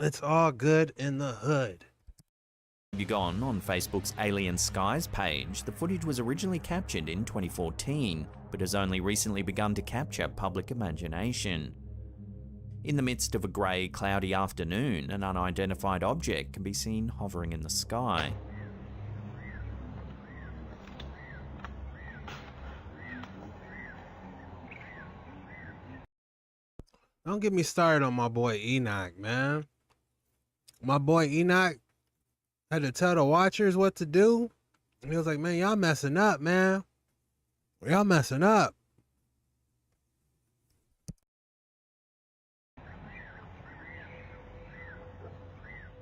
It's all good in the hood. Gone on Facebook's Alien Skies page, the footage was originally captured in 2014, but has only recently begun to capture public imagination. In the midst of a grey, cloudy afternoon, an unidentified object can be seen hovering in the sky. Don't get me started on my boy Enoch, man. My boy Enoch had to tell the watchers what to do. And he was like, man, y'all messing up, man. Y'all messing up.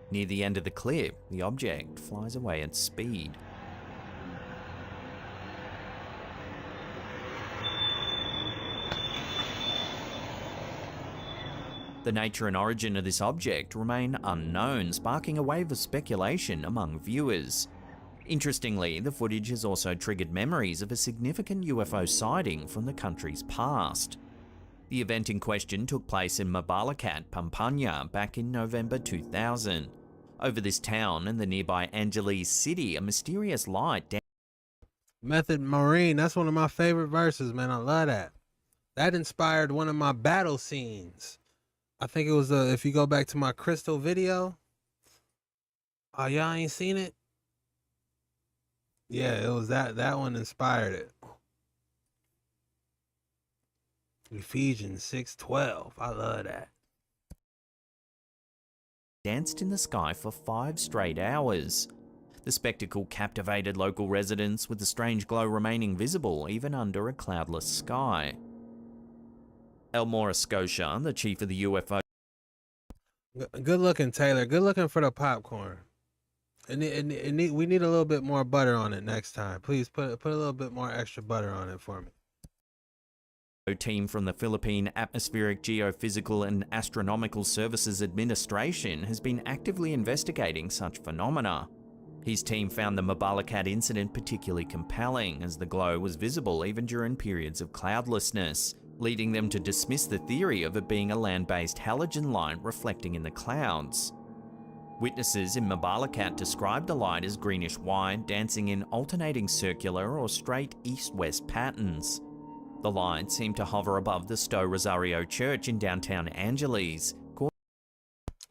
Near the end of the clip, the object flies away at speed. The nature and origin of this object remain unknown, sparking a wave of speculation among viewers. Interestingly, the footage has also triggered memories of a significant UFO sighting from the country's past. The event in question took place in Mabalacat, Pampanga, back in November 2000. Over this town and the nearby Angeles City, a mysterious light Method Marine, that's one of my favorite verses, man. I love that. That inspired one of my battle scenes. I think it was, if you go back to my Crystal video. Oh, y'all ain't seen it? Yeah, it was that one inspired it. Ephesians 6:12. I love that. Danced in the sky for 5 straight hours. The spectacle captivated local residents, with the strange glow remaining visible even under a cloudless sky. Elmore Scotia, the chief of the UFO. Good looking, Taylor. Good looking for the popcorn. We need a little bit more butter on it next time. Please put a little bit more extra butter on it for me. Team from the Philippine Atmospheric, Geophysical and Astronomical Services Administration has been actively investigating such phenomena. His team found the Mabalacat incident particularly compelling, as the glow was visible even during periods of cloudlessness, leading them to dismiss the theory of it being a land-based halogen light reflecting in the clouds. Witnesses in Mabalacat described the light as greenish-white, dancing in alternating circular or straight east-west patterns. The light seemed to hover above the Sto Rosario Church in downtown Angeles.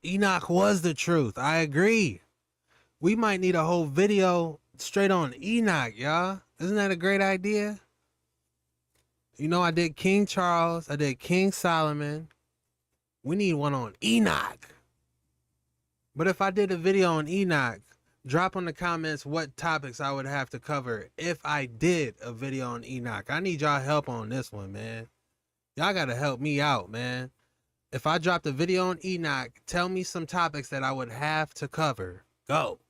Enoch was the truth. I agree. We might need a whole video straight on Enoch, y'all. Isn't that a great idea? You know, I did King Charles. I did King Solomon. We need one on Enoch. But if I did a video on Enoch, drop on the comments what topics I would have to cover if I did a video on Enoch. I need y'all help on this one, man. Y'all gotta help me out, man. If I dropped a video on Enoch, tell me some topics that I would have to cover. Go.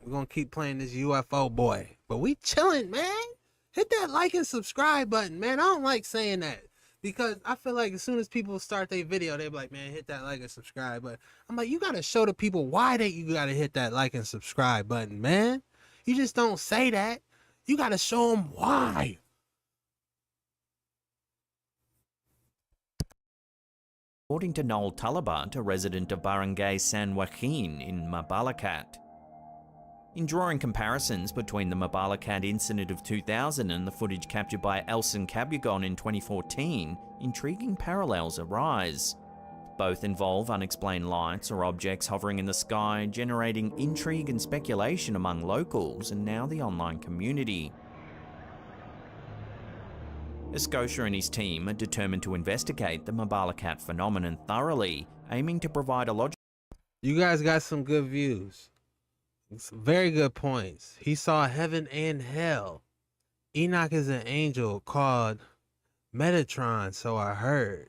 We're gonna keep playing this UFO boy. But we chilling, man. Hit that like and subscribe button, man. I don't like saying that, because I feel like as soon as people start their video, they be like, man, hit that like and subscribe. But I'm like, you gotta show the people why you gotta hit that like and subscribe button, man. You just don't say that. You gotta show them why. According to Noel Talabat, a resident of Barangay San Joaquin in Mabalacat. In drawing comparisons between the Mabalacat incident of 2000 and the footage captured by Elson Cabugon in 2014, intriguing parallels arise. Both involve unexplained lights or objects hovering in the sky, generating intrigue and speculation among locals and now the online community. Scotia and his team are determined to investigate the Mabalacat phenomenon thoroughly, aiming to provide a logical... You guys got some good views. Some very good points. He saw heaven and hell. Enoch is an angel called Metatron, so I heard.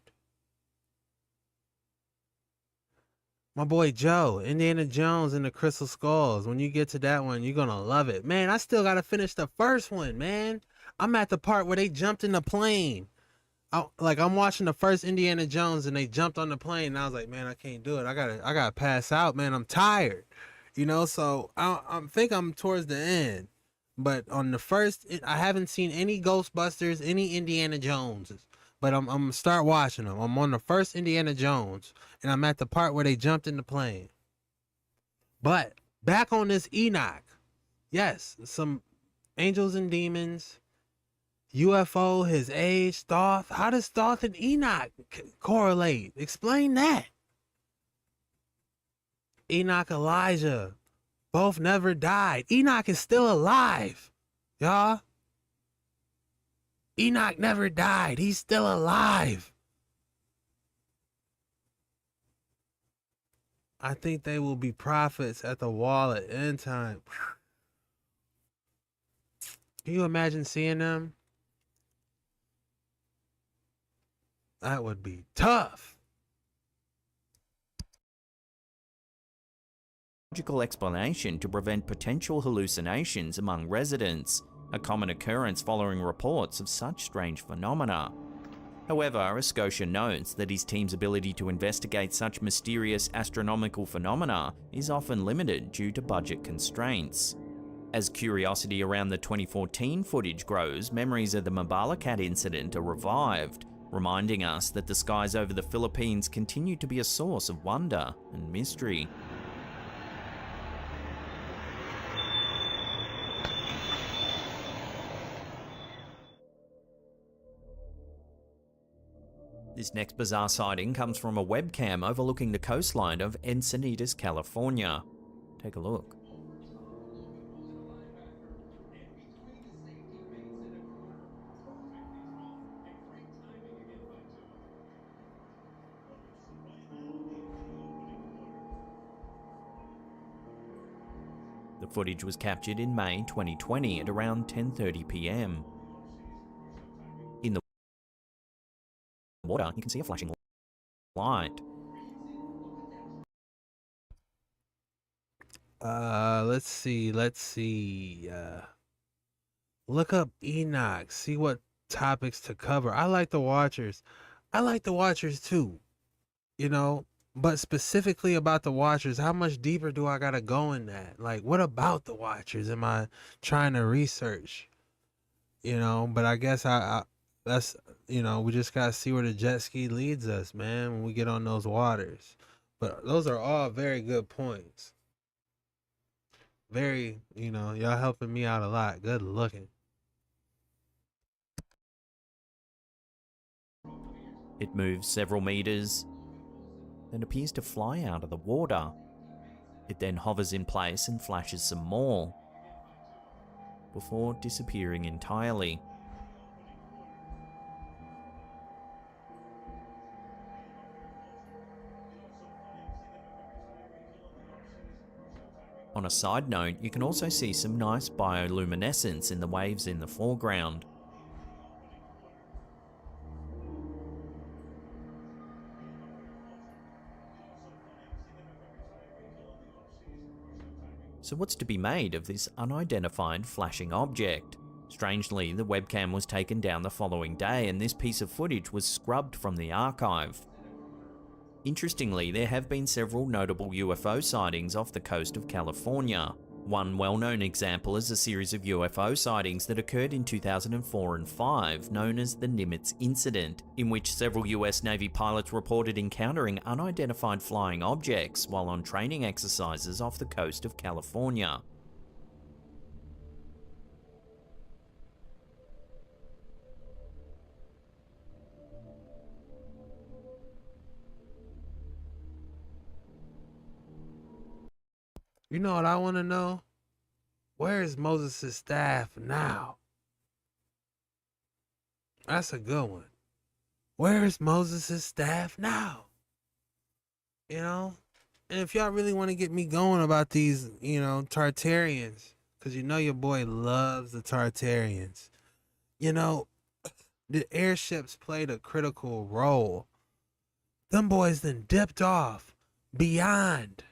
My boy Joe, Indiana Jones and the Crystal Skulls. When you get to that one, you're gonna love it. Man, I still gotta finish the first one, man. I'm at the part where they jumped in the plane. I'm watching the first Indiana Jones and they jumped on the plane, and I was like, man, I can't do it. I gotta pass out, man. I'm tired. You know, so I think I'm towards the end. But on the first, I haven't seen any Ghostbusters, any Indiana Joneses. But I'm gonna start watching them. I'm on the first Indiana Jones, and I'm at the part where they jumped in the plane. But back on this Enoch, yes, some angels and demons, UFO, his age, Thoth. How does Thoth and Enoch correlate? Explain that. Enoch, Elijah, both never died. Enoch is still alive, y'all. Enoch never died. He's still alive. I think they will be prophets at the wall at end time. Can you imagine seeing them? That would be tough. Logical explanation to prevent potential hallucinations among residents, a common occurrence following reports of such strange phenomena. However, Scotia notes that his team's ability to investigate such mysterious astronomical phenomena is often limited due to budget constraints. As curiosity around the 2014 footage grows, memories of the Mabalacat incident are revived, reminding us that the skies over the Philippines continue to be a source of wonder and mystery. This next bizarre sighting comes from a webcam overlooking the coastline of Encinitas, California. Take a look. footage was captured in May 2020 at around 10:30 p.m. In the water, you can see a flashing light. Let's see. Look up Enoch. See what topics to cover. I like the Watchers. I like the Watchers too. You know, but specifically about the Watchers, how much deeper do I gotta go in that? Like, what about the Watchers am I trying to research? You know, but I guess I that's, you know, we just gotta see where the jet ski leads us, man, when we get on those waters. But those are all very good points. Very, you know, y'all helping me out a lot. Good looking. It moves several meters, then appears to fly out of the water. It then hovers in place and flashes some more, before disappearing entirely. On a side note, you can also see some nice bioluminescence in the waves in the foreground. So what's to be made of this unidentified flashing object? Strangely, the webcam was taken down the following day and this piece of footage was scrubbed from the archive. Interestingly, there have been several notable UFO sightings off the coast of California. One well-known example is a series of UFO sightings that occurred in 2004 and 5, known as the Nimitz Incident, in which several US Navy pilots reported encountering unidentified flying objects while on training exercises off the coast of California. You know what I want to know? Where is Moses' staff now? That's a good one. Where is Moses' staff now? You know? And if y'all really want to get me going about these, you know, Tartarians, because you know your boy loves the Tartarians, you know, the airships played a critical role. Them boys then dipped off beyond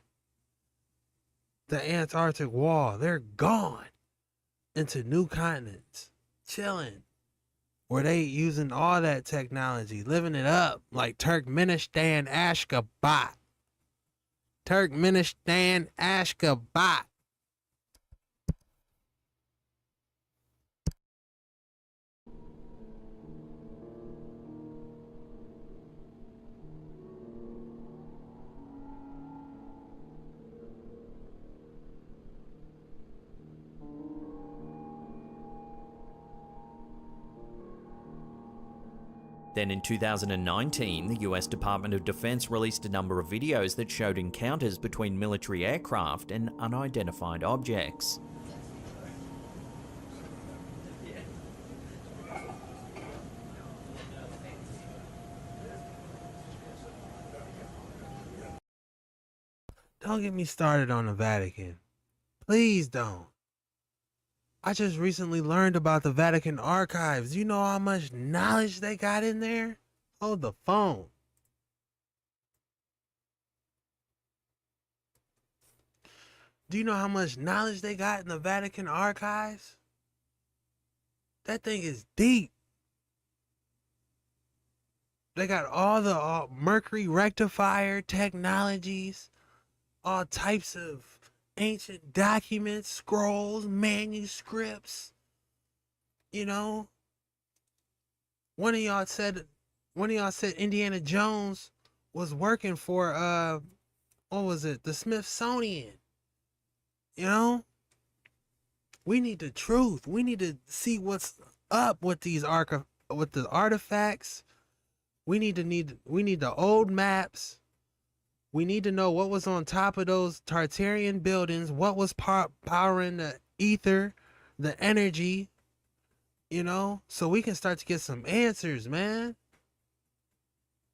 the Antarctic wall. They're gone into new continents, chilling, where they using all that technology, living it up, like Turkmenistan, Ashgabat. Turkmenistan, Ashgabat. Then in 2019, the US Department of Defense released a number of videos that showed encounters between military aircraft and unidentified objects. Don't get me started on the Vatican. Please don't. I just recently learned about the Vatican archives. You know how much knowledge they got in there? Hold the phone. Do you know how much knowledge they got in the Vatican archives? That thing is deep. They got all the mercury rectifier technologies, all types of ancient documents, scrolls, manuscripts. You know, one of y'all said Indiana Jones was working for what was it, the Smithsonian. You know, we need the truth. We need to see what's up with these with the artifacts. We need the old maps. We need to know what was on top of those Tartarian buildings, what was powering the ether, the energy, you know, so we can start to get some answers, man.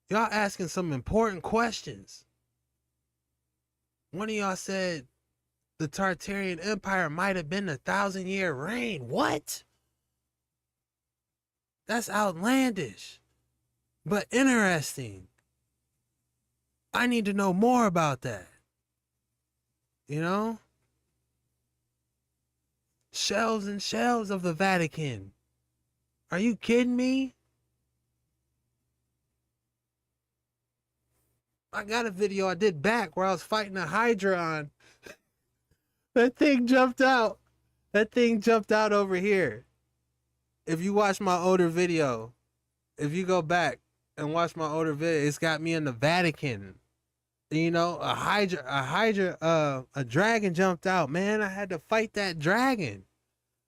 Y'all asking some important questions. One of y'all said the Tartarian Empire might have been a 1,000-year reign. What? That's outlandish, but interesting. I need to know more about that. You know? Shelves and shelves of the Vatican. Are you kidding me? I got a video I did back where I was fighting a Hydra on. That thing jumped out. That thing jumped out over here. If you watch my older video, if you go back and watch my older video, it's got me in the Vatican. You know, a dragon jumped out, man. I had to fight that dragon,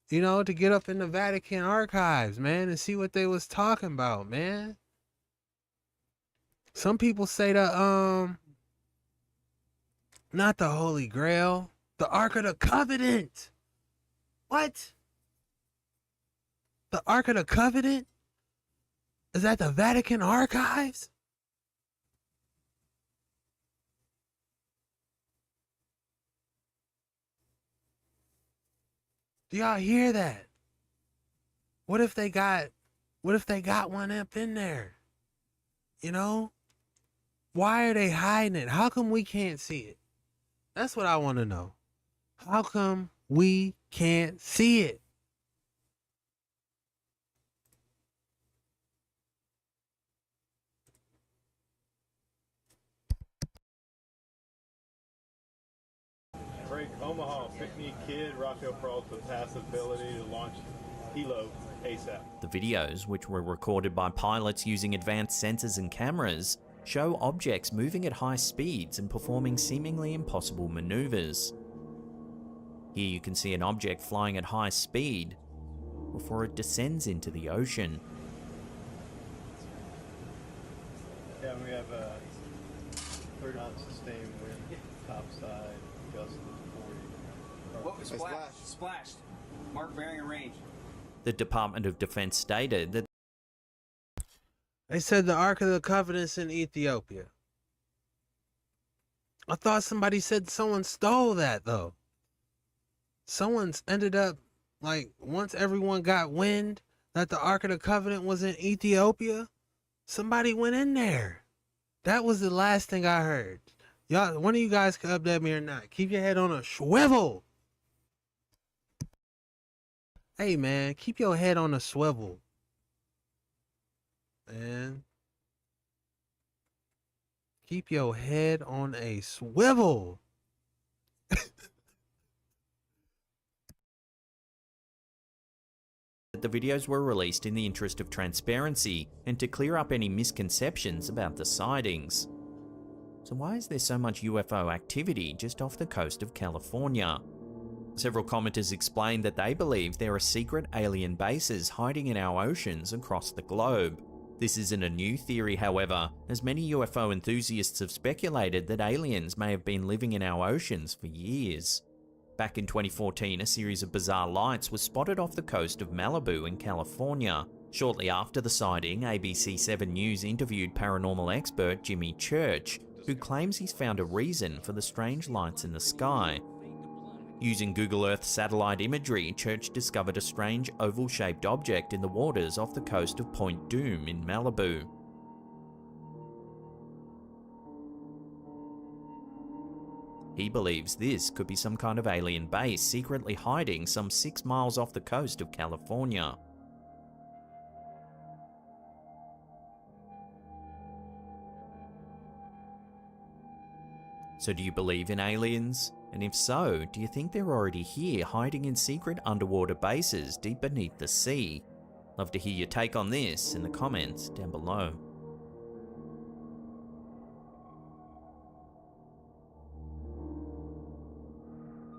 you know, to get up in the Vatican archives, man, and see what they was talking about, man. Some people say not the Holy Grail, the Ark of the Covenant. What? The Ark of the Covenant? Is that the Vatican archives? Do y'all hear that? What if they got one up in there? You know? Why are they hiding it? How come we can't see it? That's what I want to know. How come we can't see it? Break Omaha, pick-me kid, Rocco Peralta, pass ability to launch helo ASAP. The videos, which were recorded by pilots using advanced sensors and cameras, show objects moving at high speeds and performing seemingly impossible maneuvers. Here you can see an object flying at high speed before it descends into the ocean. Yeah, we have 30 knots sustained wind, topside, gust of 40. What was splashed? Splashed. Mark bearing and range. The Department of Defense stated that They said the Ark of the Covenant's in Ethiopia. I thought somebody said someone stole that, though. Someone's ended up, like, once everyone got wind that the Ark of the Covenant was in Ethiopia, somebody went in there. That was the last thing I heard. Y'all, one of you guys can update me or not. Keep your head on a swivel. Hey, man, keep your head on a swivel. Man. Keep your head on a swivel. the videos were released in the interest of transparency and to clear up any misconceptions about the sightings. So why is there so much UFO activity just off the coast of California? Several commenters explained that they believe there are secret alien bases hiding in our oceans across the globe. This isn't a new theory, however, as many UFO enthusiasts have speculated that aliens may have been living in our oceans for years. Back in 2014, a series of bizarre lights was spotted off the coast of Malibu in California. Shortly after the sighting, ABC 7 News interviewed paranormal expert Jimmy Church, who claims he's found a reason for the strange lights in the sky. Using Google Earth satellite imagery, Church discovered a strange oval-shaped object in the waters off the coast of Point Dume in Malibu. He believes this could be some kind of alien base secretly hiding some 6 miles off the coast of California. So do you believe in aliens? And if so, do you think they're already here hiding in secret underwater bases deep beneath the sea? Love to hear your take on this in the comments down below.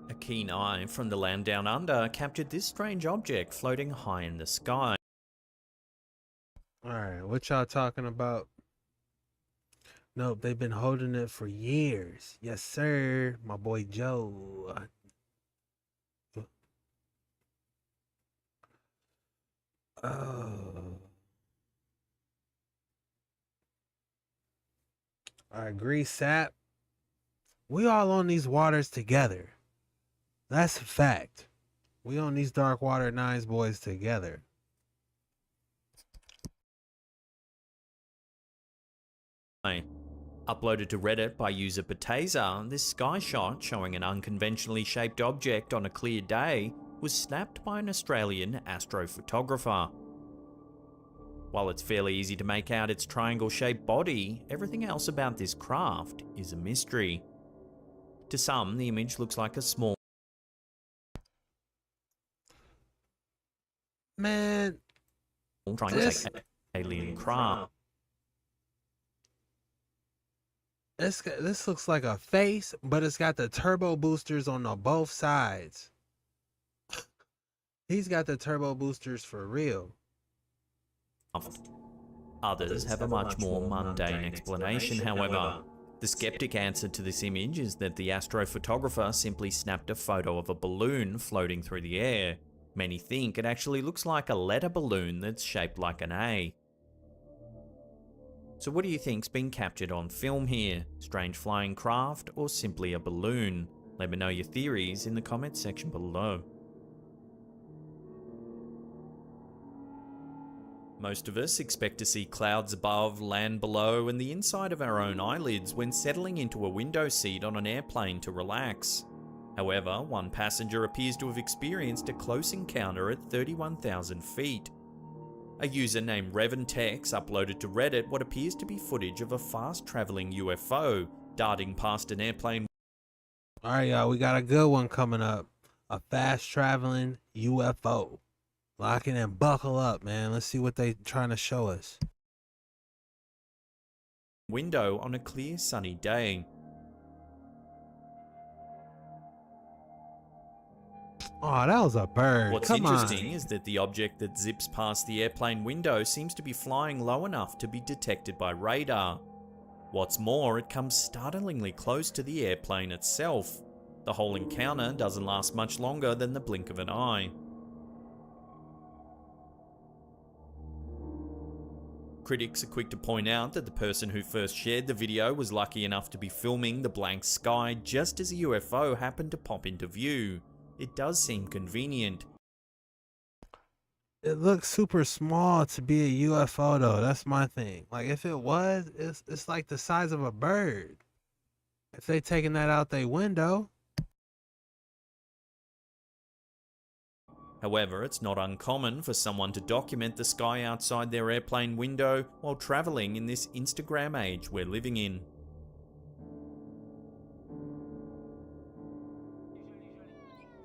A keen eye from the land down under captured this strange object floating high in the sky. Alright, what y'all talking about? Nope, they've been holding it for years. Yes, sir. My boy Joe. Oh. I agree, Sap. We all on these waters together. That's a fact. We on these Dark Water Nines boys together. Uploaded to Reddit by user Pateza, this sky shot showing an unconventionally shaped object on a clear day was snapped by an Australian astrophotographer. While it's fairly easy to make out its triangle-shaped body, everything else about this craft is a mystery. To some, the image looks like a small Man, alien craft. this looks like a face, but it's got the turbo boosters on the both sides. He's got the turbo boosters for real. Others have a much more mundane explanation, however. The skeptic answer to this image is that the astrophotographer simply snapped a photo of a balloon floating through the air. Many think it actually looks like a letter balloon that's shaped like an A. So what do you think's been captured on film here? Strange flying craft or simply a balloon? Let me know your theories in the comments section below. Most of us expect to see clouds above, land below, and the inside of our own eyelids when settling into a window seat on an airplane to relax. However, one passenger appears to have experienced a close encounter at 31,000 feet. A user named Reventex uploaded to Reddit what appears to be footage of a fast-travelling UFO darting past an airplane. Alright, y'all, we got a good one coming up. A fast-traveling UFO. Lock in and buckle up, man. Let's see what they trying to show us. Window on a clear sunny day. Oh, that was a bird. What's Come interesting on. is that the object that zips past the airplane window seems to be flying low enough to be detected by radar. What's more, it comes startlingly close to the airplane itself. The whole encounter doesn't last much longer than the blink of an eye. Critics are quick to point out that the person who first shared the video was lucky enough to be filming the blank sky just as a UFO happened to pop into view. It does seem convenient. It looks super small to be a UFO though. That's my thing. Like if it was, it's like the size of a bird. If they taking that out their window. However, it's not uncommon for someone to document the sky outside their airplane window while travelling in this Instagram age we're living in.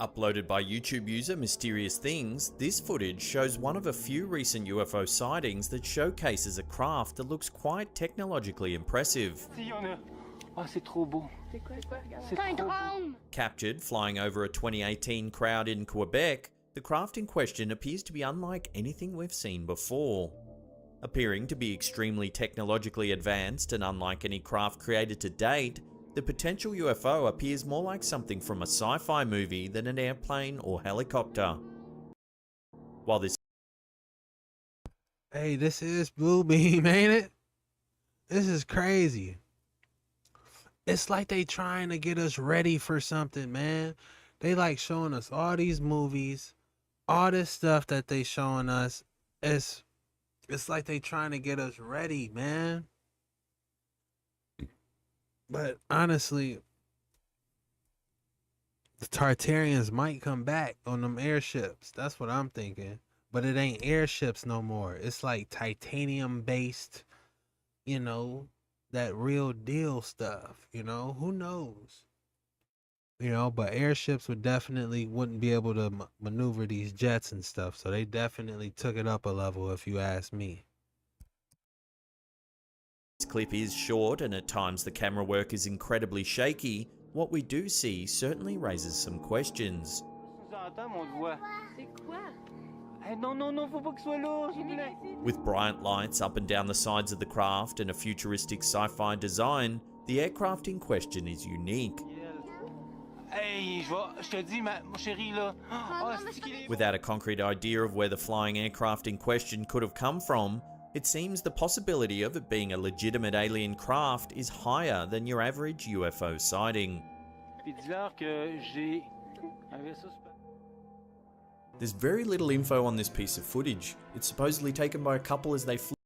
Uploaded by YouTube user Mysterious Things, this footage shows one of a few recent UFO sightings that showcases a craft that looks quite technologically impressive. Captured flying over a 2018 crowd in Quebec, the craft in question appears to be unlike anything we've seen before. Appearing to be extremely technologically advanced and unlike any craft created to date, the potential UFO appears more like something from a sci-fi movie than an airplane or helicopter. While this Hey, this is Blue Beam, ain't it? This is crazy. It's like they trying to get us ready for something, man. They like showing us all these movies, all this stuff that they showing us. It's like they trying to get us ready, man. But honestly, the Tartarians might come back on them airships. That's what I'm thinking. But it ain't airships no more. It's like titanium based, you know, that real deal stuff, you know, who knows? You know, but airships wouldn't be able to maneuver these jets and stuff. So they definitely took it up a level if you ask me. This clip is short and at times the camera work is incredibly shaky. What we do see certainly raises some questions. With bright lights up and down the sides of the craft and a futuristic sci-fi design, the aircraft in question is unique. Without a concrete idea of where the flying aircraft in question could have come from, it seems the possibility of it being a legitimate alien craft is higher than your average UFO sighting. There's very little info on this piece of footage. It's supposedly taken by a couple as they flew.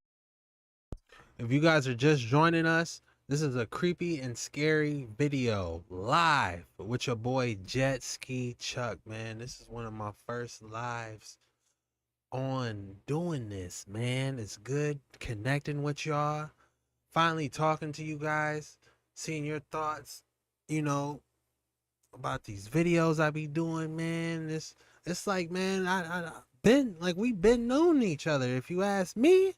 If you guys are just joining us, this is a creepy and scary video live with your boy JetskiChucK, man. This is one of my first lives on doing this, man. It's good connecting with y'all, finally talking to you guys, seeing your thoughts, you know, about these videos I be doing, man. It's like, man, I been like we've been known each other. If you ask me,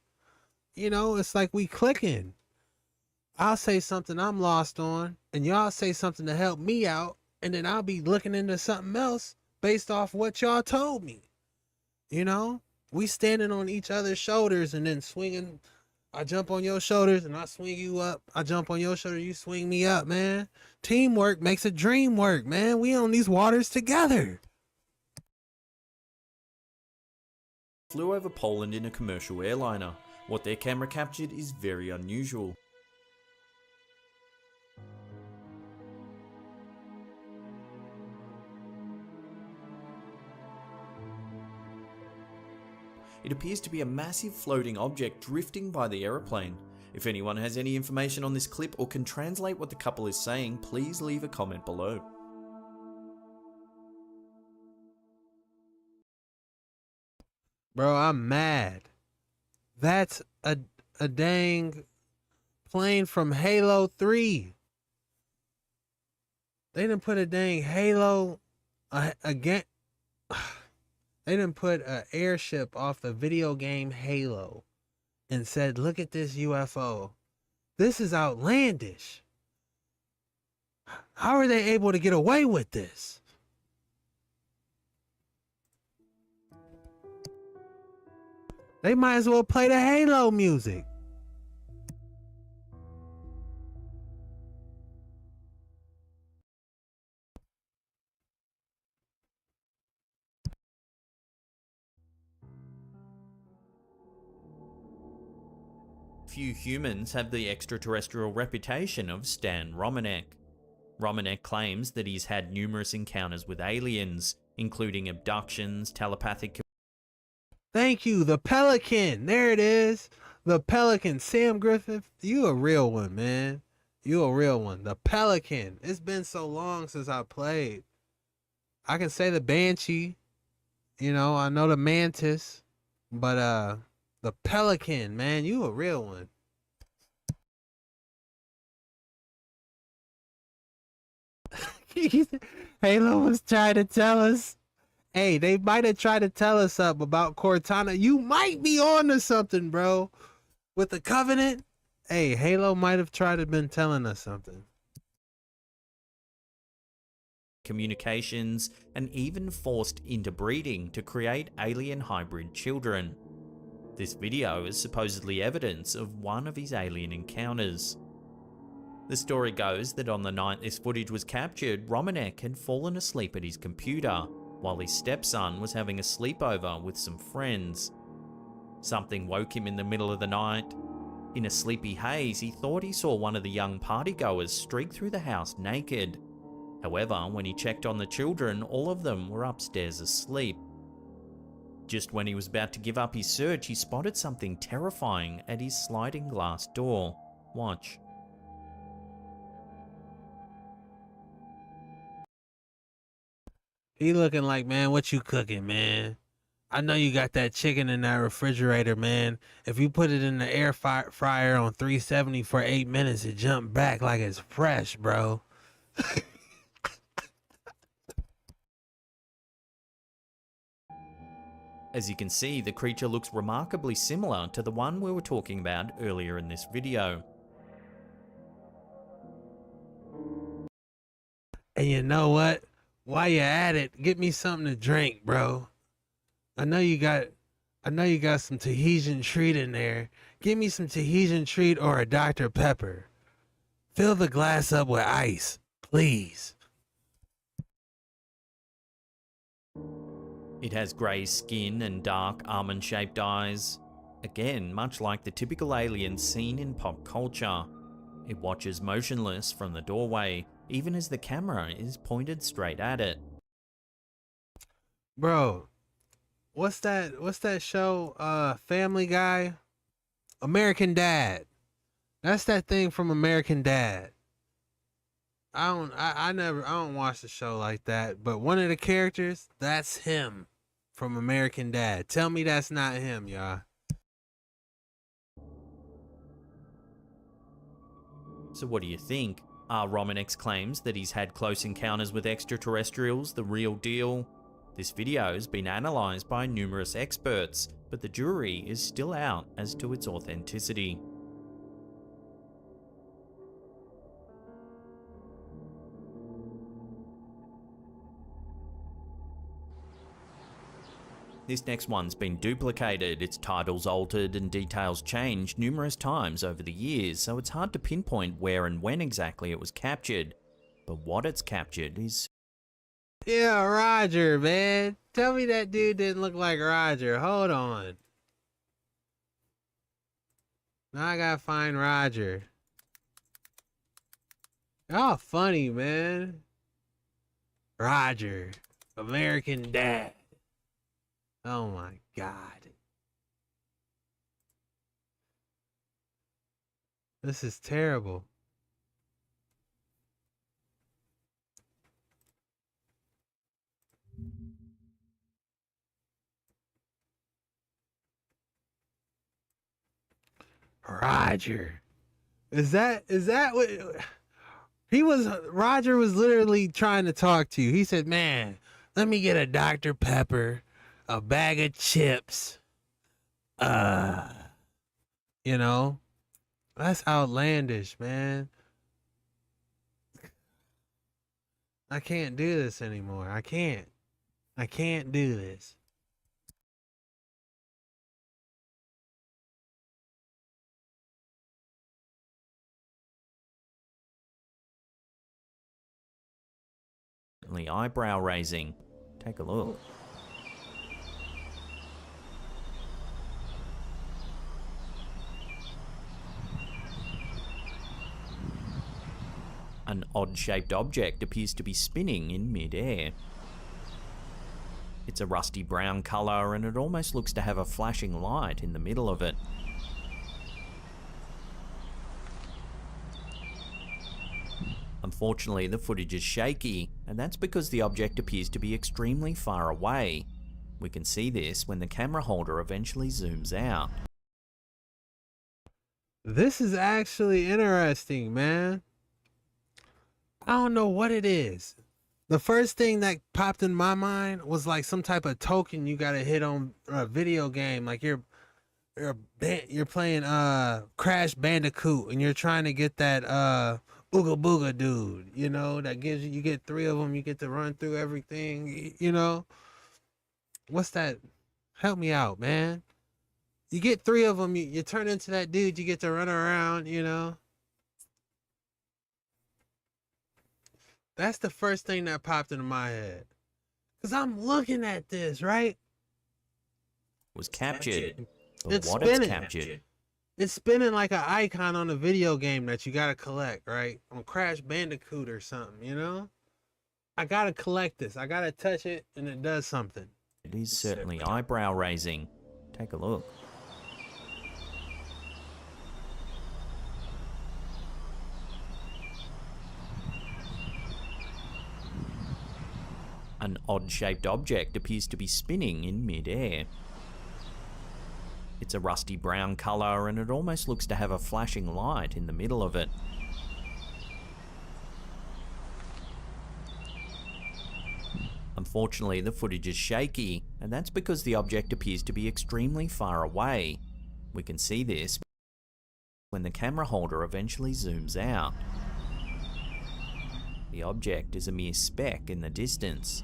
you know, it's like we clicking. I'll say something I'm lost on, and y'all say something to help me out, and then I'll be looking into something else based off what y'all told me. You know, we standing on each other's shoulders and then swinging. I jump on your shoulders and I swing you up. I jump on your shoulder, you swing me up, man. Teamwork makes a dream work, man. We on these waters together. Flew over Poland in a commercial airliner. What their camera captured is very unusual. It appears to be a massive floating object drifting by the aeroplane. If anyone has any information on this clip or can translate what the couple is saying, please leave a comment below. Bro, I'm mad. That's a dang plane from Halo 3. They didn't put a dang Halo again. They didn't put an airship off the video game Halo and said, look at this UFO. This is outlandish. How are they able to get away with this? They might as well play the Halo music. Few humans have the extraterrestrial reputation of Stan Romanek. Romanek claims that he's had numerous encounters with aliens, including abductions, telepathic. Thank you, the Pelican. There it is. The Pelican. Sam Griffith, you a real one, man. You a real one. The Pelican. It's been so long since I played. I can say the Banshee. You know, I know the Mantis. But, the Pelican, man, you a real one. Halo was trying to tell us. Hey, they might have tried to tell us something about Cortana. You might be on to something, bro. With the Covenant. Hey, Halo might have tried to been telling us something. Communications, and even forced interbreeding to create alien hybrid children. This video is supposedly evidence of one of his alien encounters. The story goes that on the night this footage was captured, Romanek had fallen asleep at his computer, while his stepson was having a sleepover with some friends. Something woke him in the middle of the night. In a sleepy haze, he thought he saw one of the young partygoers streak through the house naked. However, when he checked on the children, all of them were upstairs asleep. Just when he was about to give up his search, he spotted something terrifying at his sliding glass door. Watch. He looking like, man, what you cooking, man? I know you got that chicken in that refrigerator, man. If you put it in the air fryer on 370 for 8 minutes, it jump back like it's fresh, bro. As you can see, the creature looks remarkably similar to the one we were talking about earlier in this video. And you know what? While you're at it, get me something to drink, bro. I know you got some Tahitian treat in there. Give me some Tahitian treat or a Dr. Pepper. Fill the glass up with ice, please. It has grey skin and dark almond-shaped eyes. Again, much like the typical alien seen in pop culture. It watches motionless from the doorway, even as the camera is pointed straight at it. Bro, what's that show? Family Guy? American Dad. That's that thing from American Dad. I don't watch the show like that, but one of the characters, that's him from American Dad. Tell me that's not him, y'all. So what do you think? Are Romanex claims that he's had close encounters with extraterrestrials the real deal? This video has been analysed by numerous experts, but the jury is still out as to its authenticity. This next one's been duplicated, its titles altered and details changed numerous times over the years, so it's hard to pinpoint where and when exactly it was captured. But what it's captured is... Yeah, Roger, man. Tell me that dude didn't look like Roger. Hold on. Now I gotta find Roger. Y'all funny, man. Roger. American Dad. Oh my God. This is terrible. Roger. Is that what he was? Roger was literally trying to talk to you. He said, man, let me get a Dr. Pepper, a bag of chips. You know, that's outlandish, man. I can't do this anymore. I can't do this. certainly eyebrow raising. Take a look. An odd-shaped object appears to be spinning in mid-air. It's a rusty brown colour and it almost looks to have a flashing light in the middle of it. Unfortunately, the footage is shaky, and that's because the object appears to be extremely far away. We can see this when the camera holder eventually zooms out. This is actually interesting, man. I don't know what it is. The first thing that popped in my mind was like some type of token you gotta hit on a video game, like you're playing Crash Bandicoot and you're trying to get that Ooga Booga dude, you know, that gives you get 3 of them, you get to run through everything, you know. What's that? Help me out, man. You get 3 of them, you turn into that dude, you get to run around, you know. That's the first thing that popped into my head. Cause I'm looking at this, right? Was captured. But It's what spinning. it's captured. It's spinning like an icon on a video game that you gotta collect, right? On Crash Bandicoot or something, you know? I gotta collect this. I gotta touch it and it does something. It is certainly eyebrow raising. Take a look. An odd-shaped object appears to be spinning in mid-air. It's a rusty brown colour and it almost looks to have a flashing light in the middle of it. Unfortunately, the footage is shaky, and that's because the object appears to be extremely far away. We can see this when the camera holder eventually zooms out. The object is a mere speck in the distance.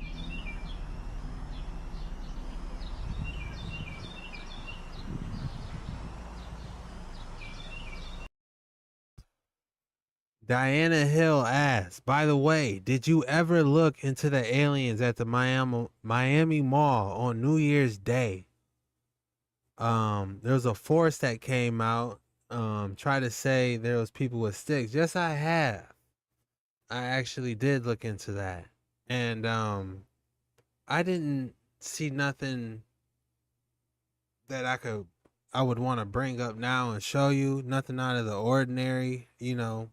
Diana Hill asks, by the way, did you ever look into the aliens at the Miami Mall on New Year's Day? There was a force that came out, try to say there was people with sticks. Yes, I have. I actually did look into that. And I didn't see nothing that I would want to bring up now and show you. Nothing out of the ordinary, you know.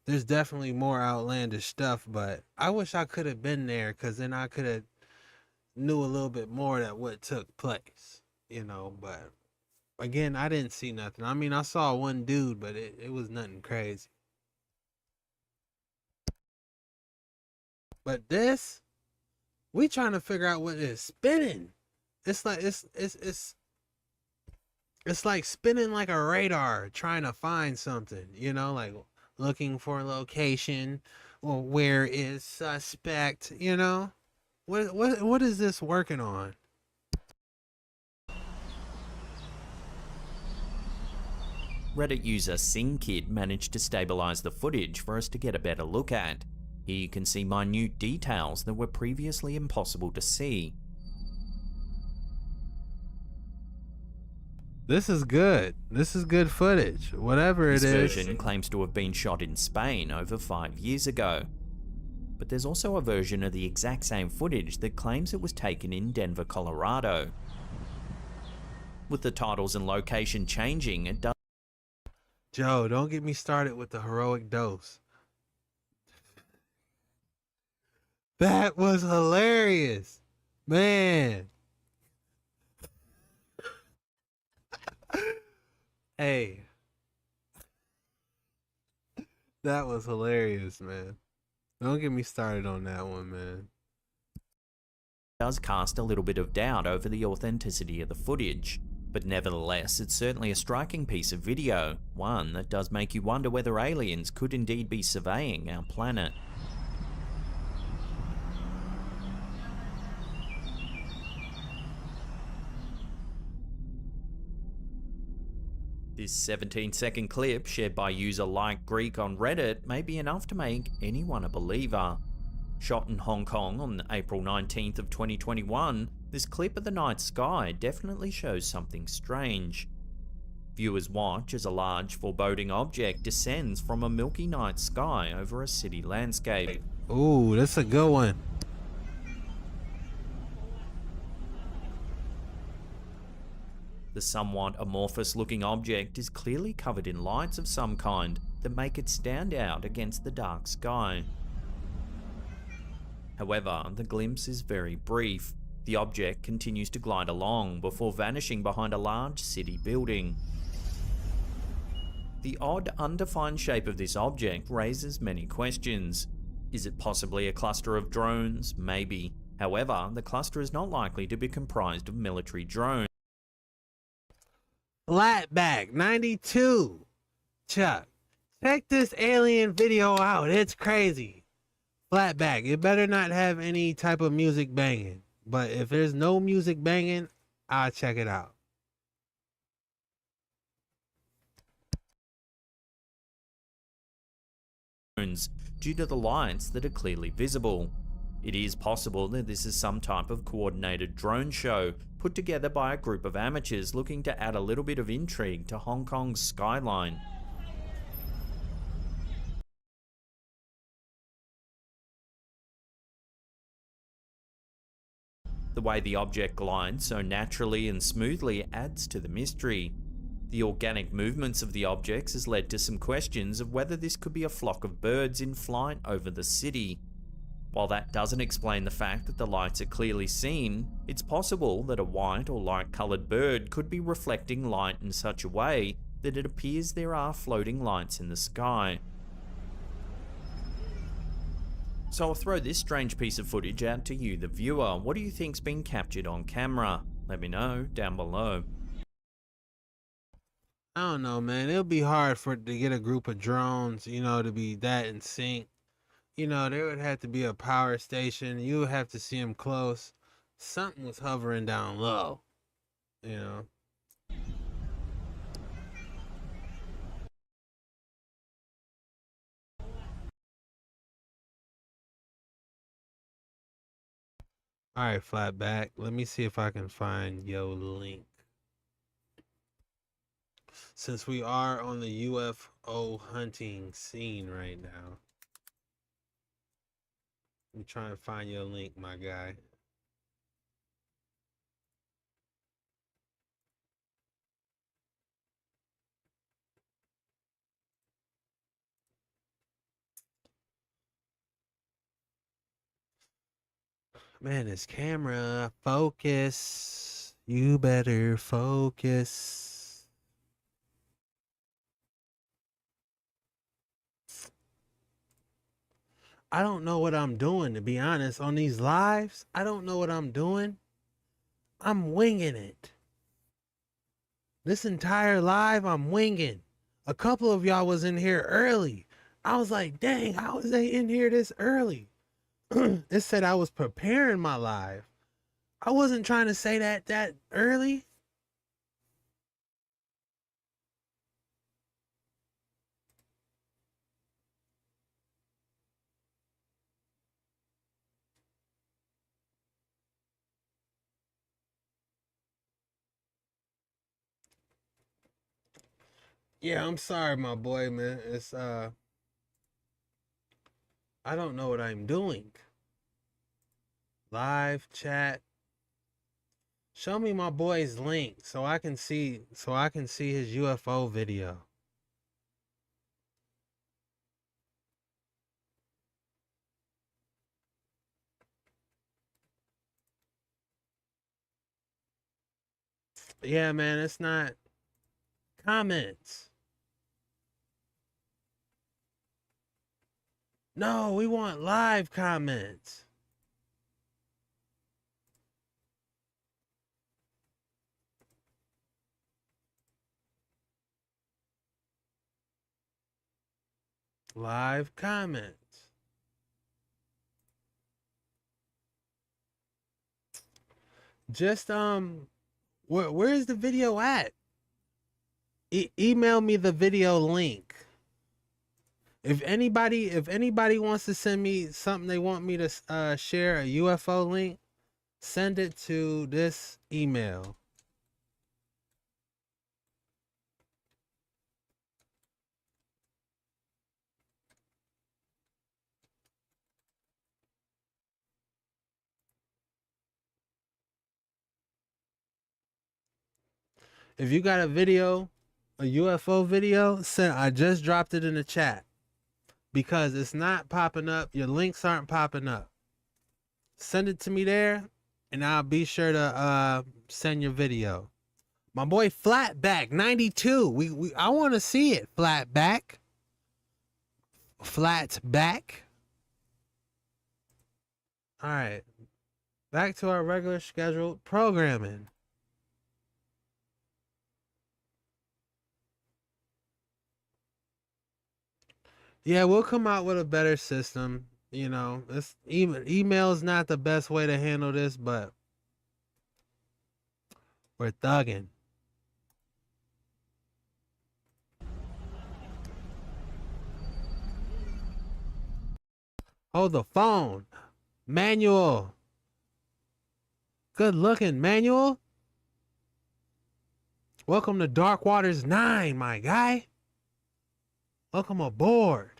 There's definitely more outlandish stuff, but I wish I could have been there, because then I could have knew a little bit more that what took place, you know. But again, I didn't see nothing. I mean, I saw one dude, but it was nothing crazy. But this, we trying to figure out what is spinning. It's like it's like spinning like a radar, trying to find something, you know, like looking for location, or where is suspect, you know. What is this working on? Reddit user SingKid managed to stabilize the footage for us to get a better look at. Here you can see minute details that were previously impossible to see. This is good. This is good footage. Whatever it This is. version claims to have been shot in Spain over 5 years ago. But there's also a version of the exact same footage that claims it was taken in Denver, Colorado. With the titles and location changing, it does. Joe, don't get me started with the heroic dose. That was hilarious. Man. Hey. That was hilarious, man. Don't get me started on that one, man. Does cast a little bit of doubt over the authenticity of the footage, but nevertheless it's certainly a striking piece of video, one that does make you wonder whether aliens could indeed be surveying our planet. This 17-second clip shared by user Like Greek on Reddit may be enough to make anyone a believer. Shot in Hong Kong on April 19th of 2021, this clip of the night sky definitely shows something strange. Viewers watch as a large foreboding object descends from a milky night sky over a city landscape. Ooh, that's a good one. The somewhat amorphous looking object is clearly covered in lights of some kind that make it stand out against the dark sky. However, the glimpse is very brief. The object continues to glide along before vanishing behind a large city building. The odd, undefined shape of this object raises many questions. Is it possibly a cluster of drones? Maybe. However, the cluster is not likely to be comprised of military drones. Flatback 92. Chuck, check this alien video out. It's crazy. Flatback, it better not have any type of music banging. But if there's no music banging, I'll check it out. Due to the lights that are clearly visible. It is possible that this is some type of coordinated drone show put together by a group of amateurs looking to add a little bit of intrigue to Hong Kong's skyline. The way the object glides so naturally and smoothly adds to the mystery. The organic movements of the objects has led to some questions of whether this could be a flock of birds in flight over the city. While that doesn't explain the fact that the lights are clearly seen, it's possible that a white or light coloured bird could be reflecting light in such a way that it appears there are floating lights in the sky. So I'll throw this strange piece of footage out to you, the viewer. What do you think's been captured on camera? Let me know down below. I don't know, man. It'll be hard to get a group of drones, you know, to be that in sync. You know, there would have to be a power station. You would have to see them close. Something was hovering down low, you know. All right, Flatback. Let me see if I can find your link. Since we are on the UFO hunting scene right now. I'm trying to find your link, my guy. Man, this camera, focus. You better focus. I don't know what I'm doing, to be honest. On these lives, I don't know what I'm doing. I'm winging it. This entire live, I'm winging. A couple of y'all was in here early. I was like, dang, how was they in here this early? It said I was preparing my live. I wasn't trying to say that early. Yeah, I'm sorry, my boy, man. It's I don't know what I'm doing. Live chat. Show me my boy's link so I can see his UFO video. Yeah, man, it's not comments. No, we want live comments. Live comments. Just where's the video at? Email me the video link. If anybody wants to send me something they want me to share, a UFO link, send it to this email. If you got a video, a UFO video, send. I just dropped it in the chat because it's not popping up. Your links aren't popping up. Send it to me there, and I'll be sure to send your video. My boy Flatback 92. We I want to see it. Flatback. Flatback. All right. Back to our regular scheduled programming. Yeah, we'll come out with a better system. You know, email is not the best way to handle this, but we're thugging. Hold the phone. Manual. Good looking, Manual. Welcome to Dark Waters 9, my guy. Welcome aboard.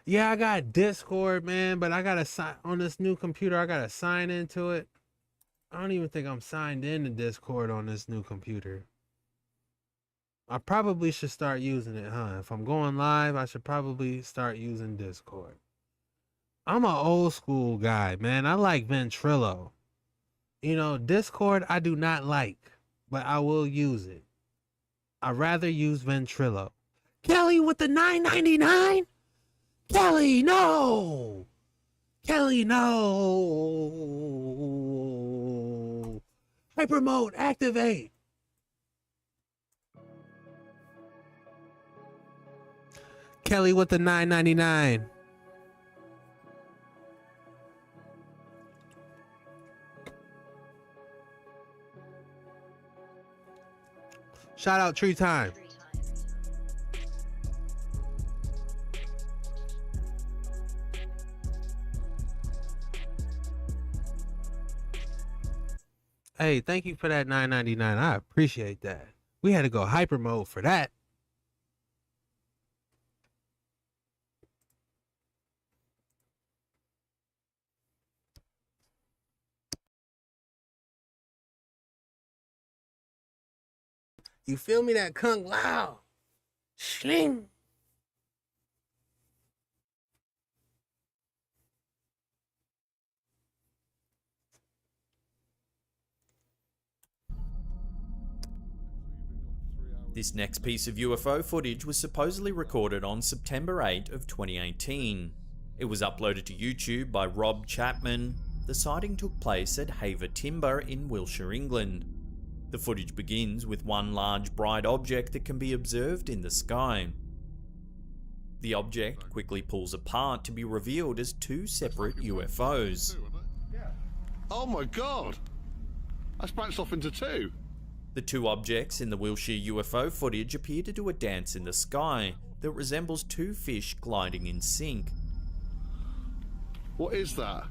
Yeah, I got Discord, man, but I gotta sign on this new computer. I gotta sign into it. I don't even think I'm signed in to Discord on this new computer. I probably should start using it, huh? If I'm going live, I should probably start using Discord. I'm an old school guy, man. I like Ventrilo. You know, Discord I do not like, but I will use it. I'd rather use Ventrilo. Kelly with the $9.99? Kelly, no! Kelly, no! Hyper mode, activate! Kelly with the $9.99. Shout out Treetime. Hey, thank you for that $9.99. I appreciate that. We had to go hyper mode for that. You feel me? That kung lao. Sling. This next piece of UFO footage was supposedly recorded on September 8 of 2018. It was uploaded to YouTube by Rob Chapman. The sighting took place at Haver Timber in Wiltshire, England. The footage begins with one large bright object that can be observed in the sky. The object quickly pulls apart to be revealed as two separate UFOs. Oh my god! That's branched off into two. The two objects in the Wiltshire UFO footage appear to do a dance in the sky that resembles two fish gliding in sync. What is that?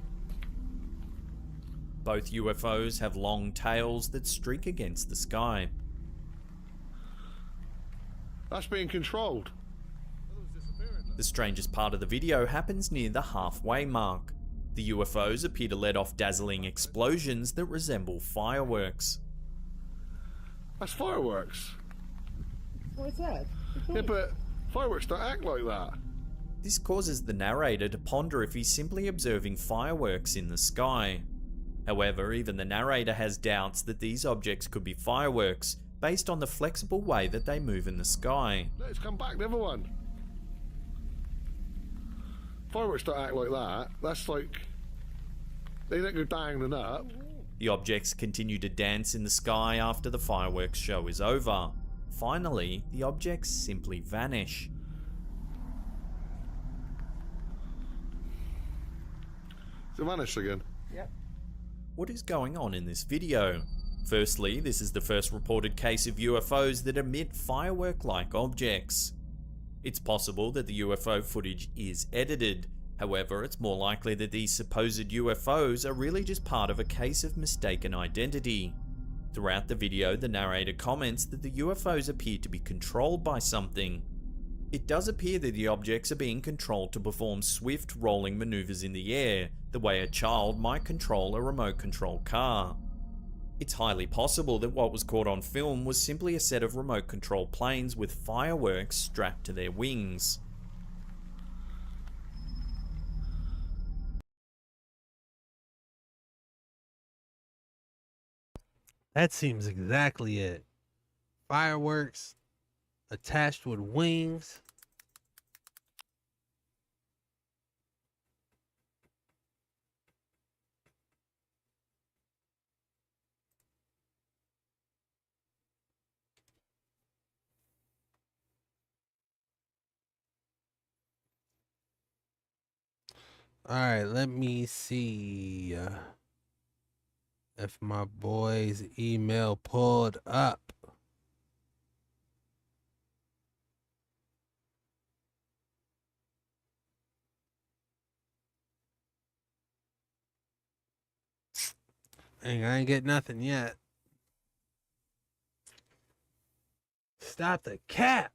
Both UFOs have long tails that streak against the sky. That's being controlled. The strangest part of the video happens near the halfway mark. The UFOs appear to let off dazzling explosions that resemble fireworks. That's fireworks. What's that? Yeah, but fireworks don't act like that. This causes the narrator to ponder if he's simply observing fireworks in the sky. However, even the narrator has doubts that these objects could be fireworks, based on the flexible way that they move in the sky. Let's come back, the other one. Fireworks don't act like that. That's like... they don't go down and up. The objects continue to dance in the sky after the fireworks show is over. Finally, the objects simply vanish. They vanished again. Yep. What is going on in this video? Firstly, this is the first reported case of UFOs that emit firework-like objects. It's possible that the UFO footage is edited. However, it's more likely that these supposed UFOs are really just part of a case of mistaken identity. Throughout the video, the narrator comments that the UFOs appear to be controlled by something. It does appear that the objects are being controlled to perform swift rolling maneuvers in the air, the way a child might control a remote control car. It's highly possible that what was caught on film was simply a set of remote control planes with fireworks strapped to their wings. That seems exactly it. Fireworks attached with wings. All right, let me see if my boy's email pulled up. Dang, I ain't get nothing yet. Stop the cap.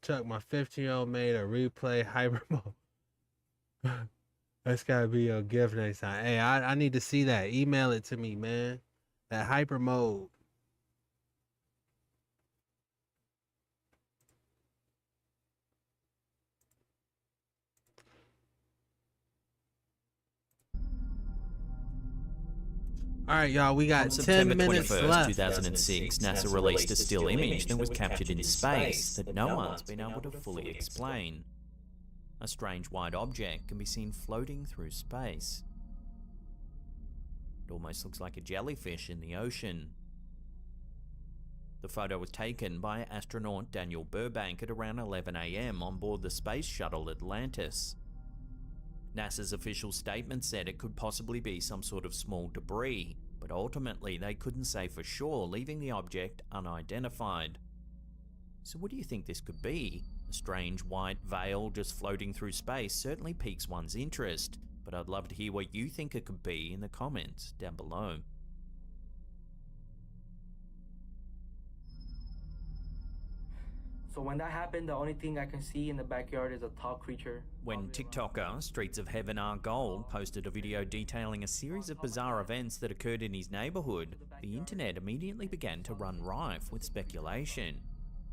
Chuck, my 15-year-old made a replay hyper mode. That's gotta be your gift next time. Hey, I need to see that. Email it to me, man. That hyper mode. All right, y'all, we got On 10 September minutes 21st, left. 2006, NASA released a still image that was captured in space that no one's been able to fully explain. A strange white object can be seen floating through space. It almost looks like a jellyfish in the ocean. The photo was taken by astronaut Daniel Burbank at around 11 AM on board the space shuttle Atlantis. NASA's official statement said it could possibly be some sort of small debris, but ultimately they couldn't say for sure, leaving the object unidentified. So what do you think this could be? A strange white veil just floating through space certainly piques one's interest, but I'd love to hear what you think it could be in the comments down below. So when that happened, the only thing I can see in the backyard is a tall creature. When TikToker Streets of Heaven Are Gold posted a video detailing a series of bizarre events that occurred in his neighborhood, the internet immediately began to run rife with speculation.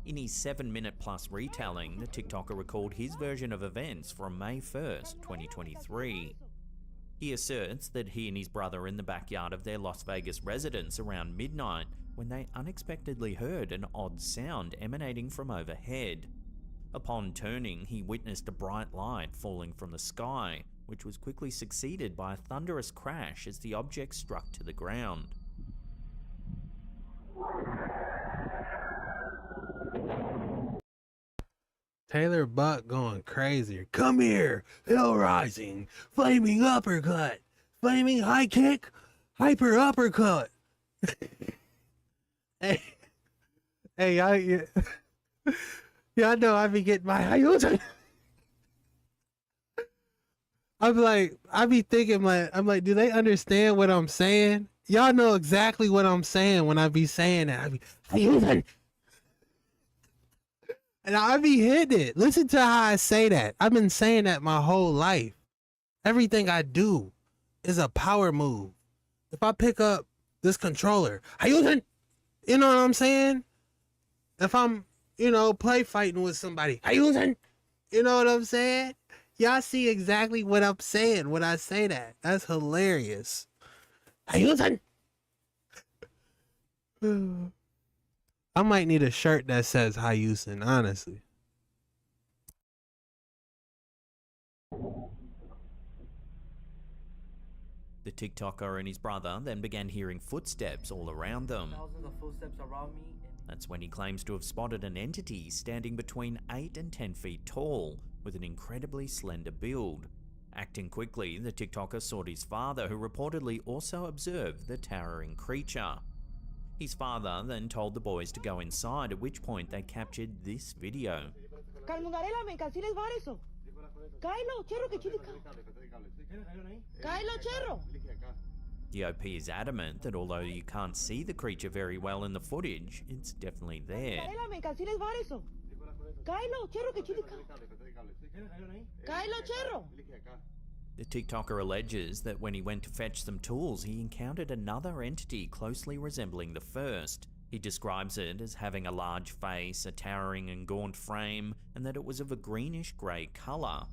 In his 7-minute plus retelling, the TikToker recalled his version of events from May 1st, 2023. He asserts that he and his brother are in the backyard of their Las Vegas residence around midnight when they unexpectedly heard an odd sound emanating from overhead. Upon turning, he witnessed a bright light falling from the sky, which was quickly succeeded by a thunderous crash as the object struck to the ground. Taylor Buck going crazy. Come here, hell rising, flaming uppercut, flaming high kick, hyper uppercut. Hey, yeah, I know I be getting my I be thinking I'm like, do they understand what I'm saying? Y'all know exactly what I'm saying when I be saying that. I be and I be hitting it. Listen to how I say that. I've been saying that my whole life. Everything I do is a power move. If I pick up this controller, you know what I'm saying? If I'm, play fighting with somebody, you know what I'm saying? Y'all see exactly what I'm saying when I say that. That's hilarious. I might need a shirt that says Hayusen, honestly. The TikToker and his brother then began hearing footsteps all around them. Thousands of footsteps around me. That's when he claims to have spotted an entity standing between 8 and 10 feet tall, with an incredibly slender build. Acting quickly, the TikToker sought his father, who reportedly also observed the towering creature. His father then told the boys to go inside, at which point they captured this video. The OP is adamant that although you can't see the creature very well in the footage, it's definitely there. The TikToker alleges that when he went to fetch some tools, he encountered another entity closely resembling the first. He describes it as having a large face, a towering and gaunt frame, and that it was of a greenish-grey colour.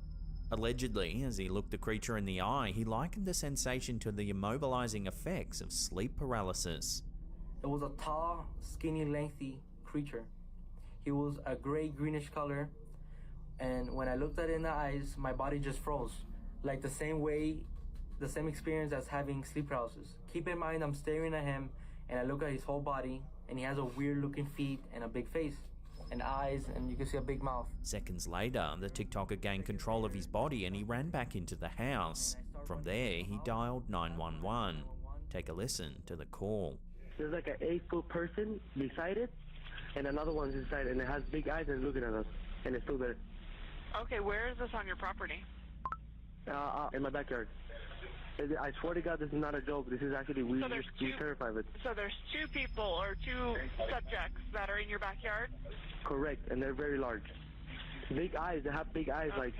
Allegedly, as he looked the creature in the eye, he likened the sensation to the immobilizing effects of sleep paralysis. It was a tall, skinny, lengthy creature. He was a gray-greenish color, and when I looked at it in the eyes, my body just froze. Like the same experience as having sleep paralysis. Keep in mind, I'm staring at him, and I look at his whole body, and he has a weird-looking feet and a big face, and eyes, and you can see a big mouth. Seconds later, the TikToker gained control of his body and he ran back into the house. From there, he dialed 911. Take a listen to the call. There's like an 8-foot person beside it, and another one's inside, and it has big eyes and looking at us, and it's still there. Okay, where is this on your property? In my backyard. I swear to God, this is not a joke. This is actually, we're terrified of it. So there's 2 people or 2 subjects that are in your backyard? Correct, and they're very large. Big eyes, they have big eyes, okay.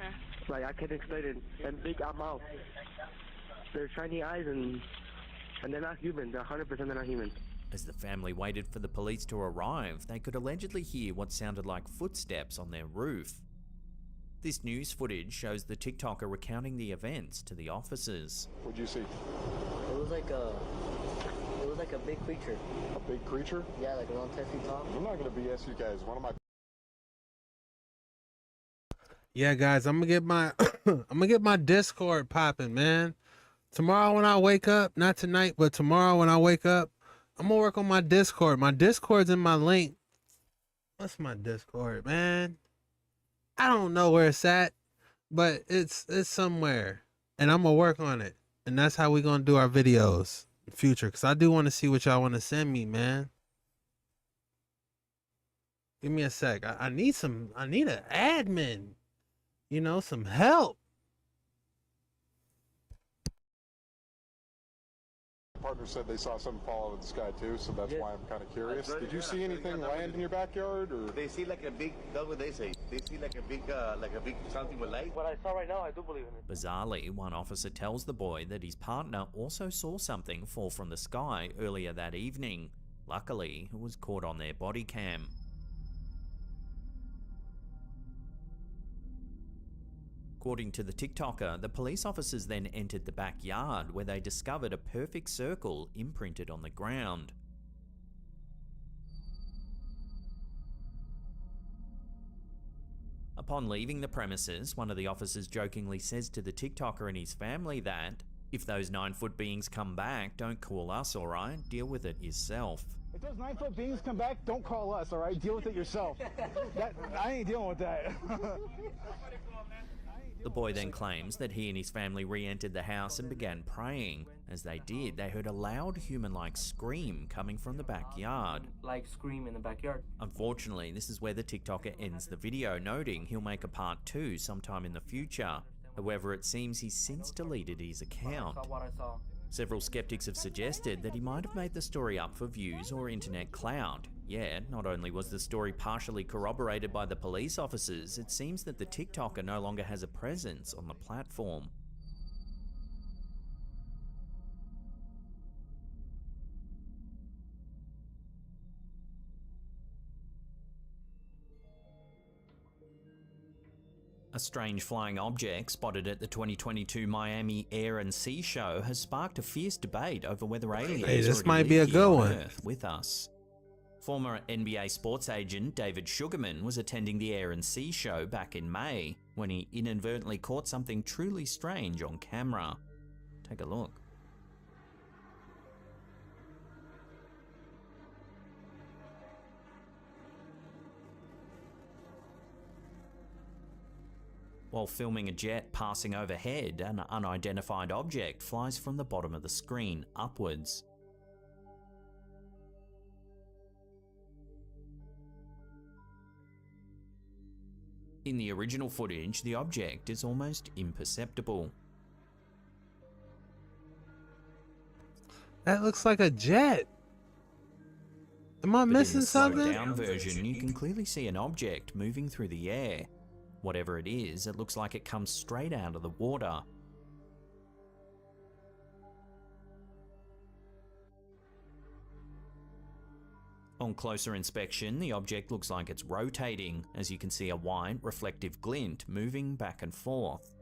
like I can't explain it, and big mouth. They're shiny eyes, and they're not human. They're 100% they're not human. As the family waited for the police to arrive, they could allegedly hear what sounded like footsteps on their roof. This news footage shows the TikToker recounting the events to the officers. What'd you see? It was like a big creature. A big creature? Yeah, like around 10 feet tall. I'm not gonna BS you guys. One of my Yeah, guys, I'm gonna get my Discord popping, man. Tomorrow when I wake up, not tonight, but tomorrow when I wake up, I'm gonna work on my Discord. My Discord's in my link. What's my Discord, man? I don't know where it's at, but it's somewhere, and I'm gonna work on it. And that's how we gonna do our videos in the future, because I do want to see what y'all want to send me, man. Give me a sec. I need an admin, some help. partner said they saw something fall out of the sky too, so that's why I'm kind of curious. Did you see anything land in your backyard, or? They see like a big, that's what they say. They see like a big something with light. What I saw right now, I do believe in it. Bizarrely, one officer tells the boy that his partner also saw something fall from the sky earlier that evening. Luckily, it was caught on their body cam. According to the TikToker, the police officers then entered the backyard where they discovered a perfect circle imprinted on the ground. Upon leaving the premises, one of the officers jokingly says to the TikToker and his family that, "If those 9-foot beings come back, don't call us, alright? Deal with it yourself." If those 9-foot beings come back, don't call us, alright? Deal with it yourself. I ain't dealing with that. The boy then claims that he and his family re-entered the house and began praying. As they did, they heard a loud human-like scream coming from the backyard. Like scream in the backyard. Unfortunately, this is where the TikToker ends the video, noting he'll make a part 2 sometime in the future. However, it seems he's since deleted his account. Several skeptics have suggested that he might have made the story up for views or internet clout. Yet, not only was the story partially corroborated by the police officers, it seems that the TikToker no longer has a presence on the platform. A strange flying object spotted at the 2022 Miami Air and Sea Show has sparked a fierce debate over whether aliens this already might be a live good here on one. Earth with us. Former NBA sports agent David Sugarman was attending the Air and Sea Show back in May when he inadvertently caught something truly strange on camera. Take a look. While filming a jet passing overhead, an unidentified object flies from the bottom of the screen upwards. In the original footage, the object is almost imperceptible. That looks like a jet. Am I missing In the something? slowed down version, you can clearly see an object moving through the air. Whatever it is, it looks like it comes straight out of the water. On closer inspection, the object looks like it's rotating, as you can see a white, reflective glint moving back and forth.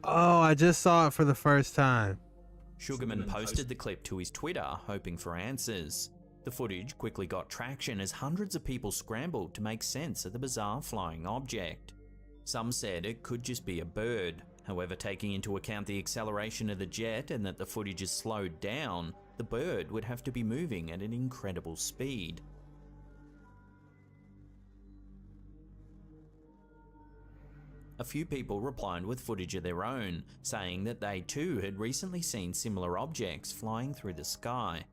Oh, I just saw it for the first time. Sugarman posted the clip to his Twitter, hoping for answers. The footage quickly got traction as hundreds of people scrambled to make sense of the bizarre flying object. Some said it could just be a bird. However, taking into account the acceleration of the jet and that the footage is slowed down, the bird would have to be moving at an incredible speed. A few people replied with footage of their own, saying that they too had recently seen similar objects flying through the sky.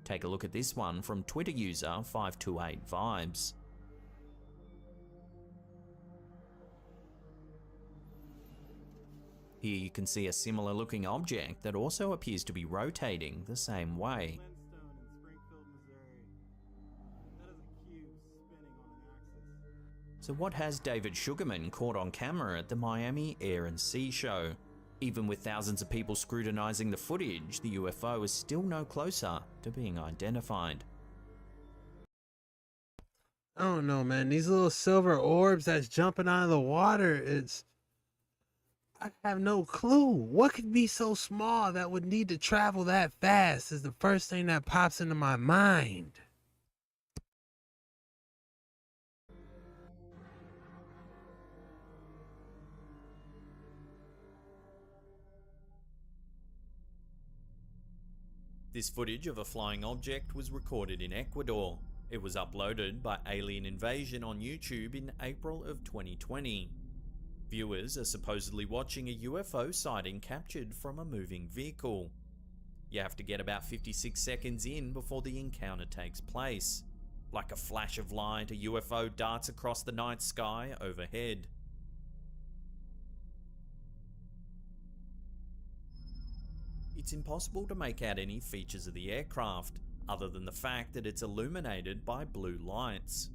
Take a look at this one from Twitter user 528vibes. Here you can see a similar looking object that also appears to be rotating the same way. So what has David Sugarman caught on camera at the Miami Air and Sea Show? Even with thousands of people scrutinizing the footage, the UFO is still no closer to being identified. I don't know, man. These little silver orbs that's jumping out of the water, I have no clue. What could be so small that would need to travel that fast is the first thing that pops into my mind. This footage of a flying object was recorded in Ecuador. It was uploaded by Alien Invasion on YouTube in April of 2020. Viewers are supposedly watching a UFO sighting captured from a moving vehicle. You have to get about 56 seconds in before the encounter takes place. Like a flash of light, a UFO darts across the night sky overhead. It's impossible to make out any features of the aircraft, other than the fact that it's illuminated by blue lights.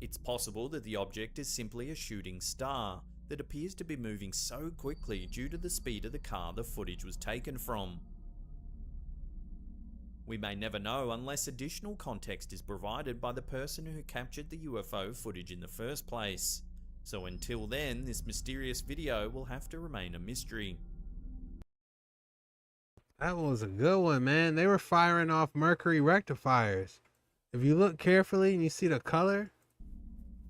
It's possible that the object is simply a shooting star that appears to be moving so quickly due to the speed of the car the footage was taken from. We may never know unless additional context is provided by the person who captured the UFO footage in the first place. So until then, this mysterious video will have to remain a mystery. That was a good one, man. They were firing off mercury rectifiers. If you look carefully and you see the color,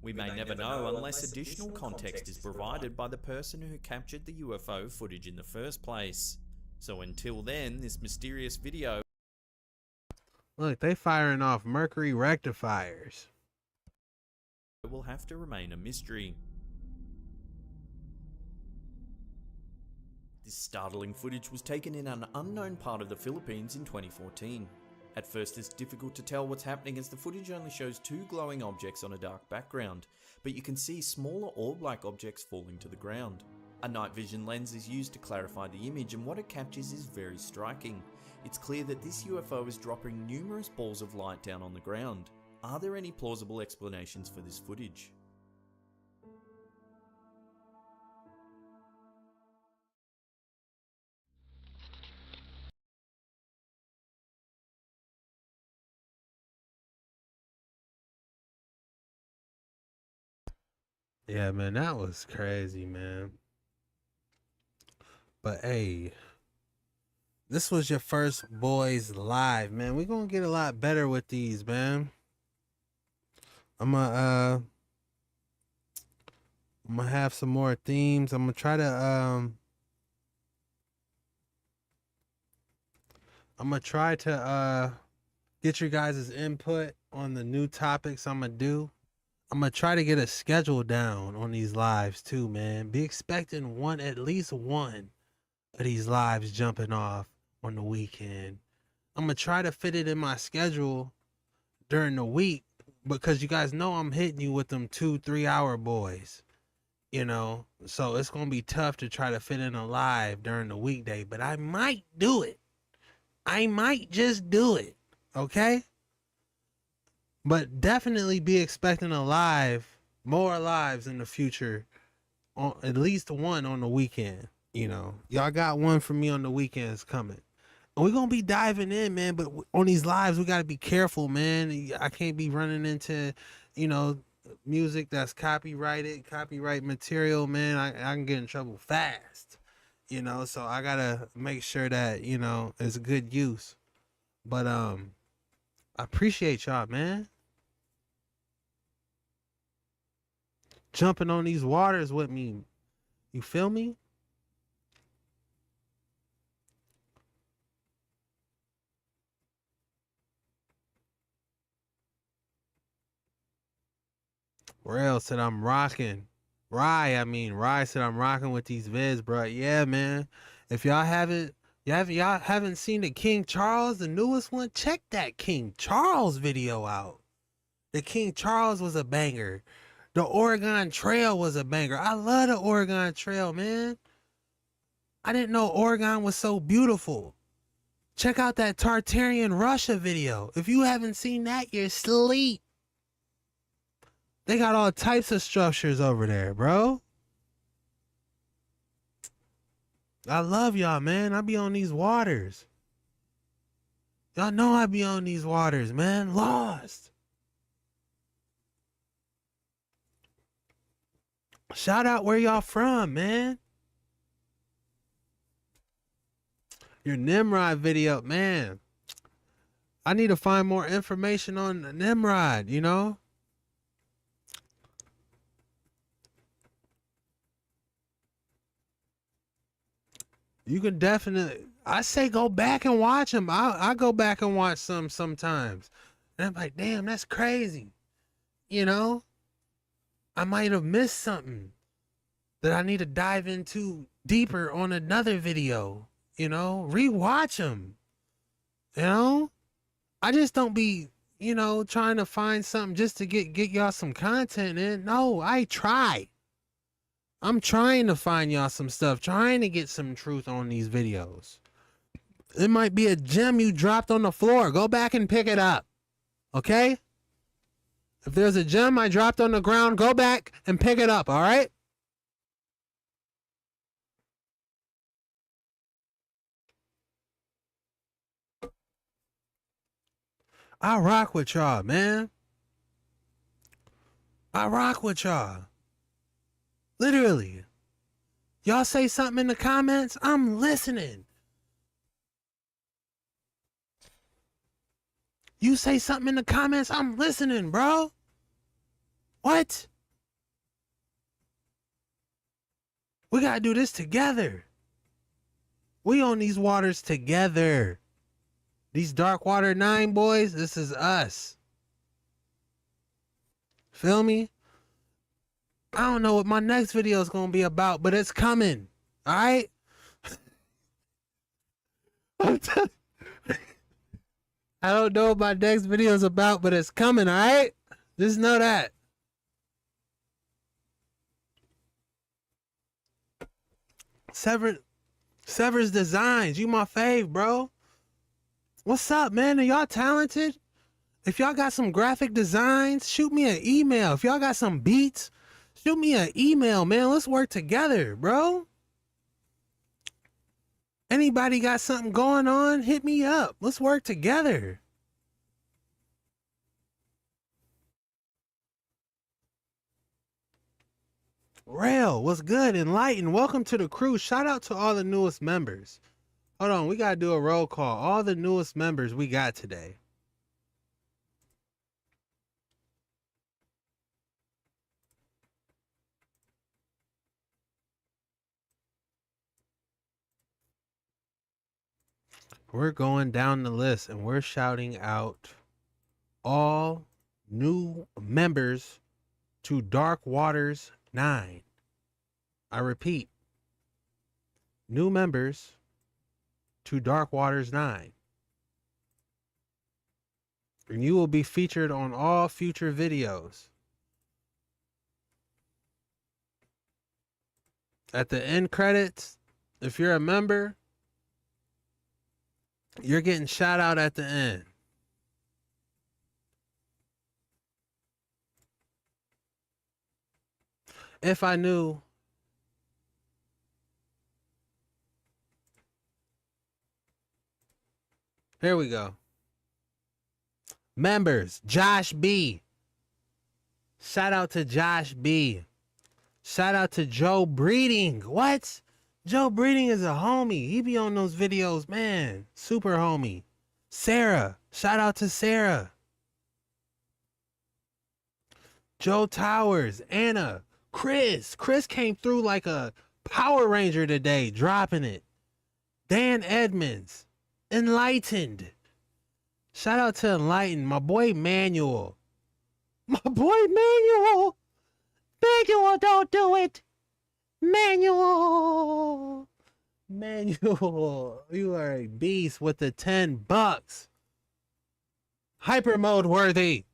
we may never know unless additional context is provided by the person who captured the UFO footage in the first place. So until then, this mysterious video... Look, they firing off mercury rectifiers. will have to remain a mystery. This startling footage was taken in an unknown part of the Philippines in 2014. At first it's difficult to tell what's happening as the footage only shows two glowing objects on a dark background, but you can see smaller orb-like objects falling to the ground. A night vision lens is used to clarify the image, and what it captures is very striking. It's clear that this UFO is dropping numerous balls of light down on the ground. Are there any plausible explanations for this footage? Yeah, man, that was crazy, man. But hey, this was your first boys live, man. We're gonna get a lot better with these, man. I'm gonna have some more themes. I'm gonna try to get your guys' input on the new topics I'm gonna do. I'm gonna try to get a schedule down on these lives too, man. Be expecting at least one of these lives jumping off on the weekend. I'm gonna try to fit it in my schedule during the week, because you guys know I'm hitting you with them 2-3 hour boys, you know, so it's gonna be tough to try to fit in a live during the weekday, but I might do it. I might just do it, okay? But definitely be expecting more lives in the future, on at least one on the weekend. You know, y'all got one for me on the weekends coming. And we're gonna be diving in, man, but on these lives we gotta be careful, man. I can't be running into, you know, music that's copyright material, man. I can get in trouble fast, you know, so I gotta make sure that, you know, it's good use. But I appreciate y'all, man, jumping on these waters with me. You feel me? Rail said I'm rocking. Rye said I'm rocking with these vids, bro. Yeah, man. If y'all haven't seen the King Charles, the newest one, check that King Charles video out. The King Charles was a banger. The Oregon Trail was a banger. I love the Oregon Trail, man. I didn't know Oregon was so beautiful. Check out that Tartarian Russia video. If you haven't seen that, you're asleep. They got all types of structures over there, bro. I love y'all, man. I be on these waters. Y'all know I be on these waters, man. Lost. Shout out where y'all from, man. Your Nimrod video, man. I need to find more information on Nimrod, you know? You can definitely, I say go back and watch them. I go back and watch some sometimes. And I'm like, damn, that's crazy. You know? I might have missed something that I need to dive into deeper on another video. You know? Rewatch them. You know? I just don't be, you know, trying to find something just to get y'all some content in. No, I try. I'm trying to find y'all some stuff, trying to get some truth on these videos. It might be a gem you dropped on the floor. Go back and pick it up. Okay? If there's a gem I dropped on the ground, go back and pick it up, all right? I rock with y'all, man. I rock with y'all. Literally. Y'all say something in the comments, I'm listening. You say something in the comments, I'm listening, bro. What? We gotta do this together. We on these waters together. These Dark Water 9 boys, this is us. Feel me? I don't know what my next video is gonna be about, but it's coming. Alright? I don't know what my next video is about, but it's coming, alright? Just know that. Sever's Designs, you my fave, bro. What's up, man? Are y'all talented? If y'all got some graphic designs, shoot me an email. If y'all got some beats, shoot me an email, man. Let's work together, bro. Anybody got something going on? Hit me up. Let's work together. Rail, what's good? Enlighten, welcome to the crew. Shout out to all the newest members. Hold on, we gotta do a roll call. All the newest members we got today. We're going down the list and we're shouting out all new members to Dark Waters 9. I repeat, new members to Dark Waters 9. And you will be featured on all future videos. At the end credits, if you're a member, you're getting shout out at the end. If I knew. Here we go. Members, Josh B. Shout out to Josh B. Shout out to Joe Breeding. What? Joe Breeding is a homie. He be on those videos, man. Super homie. Sarah. Shout out to Sarah. Joe Towers. Anna. Chris. Chris came through like a Power Ranger today, dropping it. Dan Edmonds. Enlightened. Shout out to Enlightened. My boy Manuel. My boy Manuel. Manuel, don't do it. Manuel. Manuel. You are a beast with the $10. Hyper mode worthy.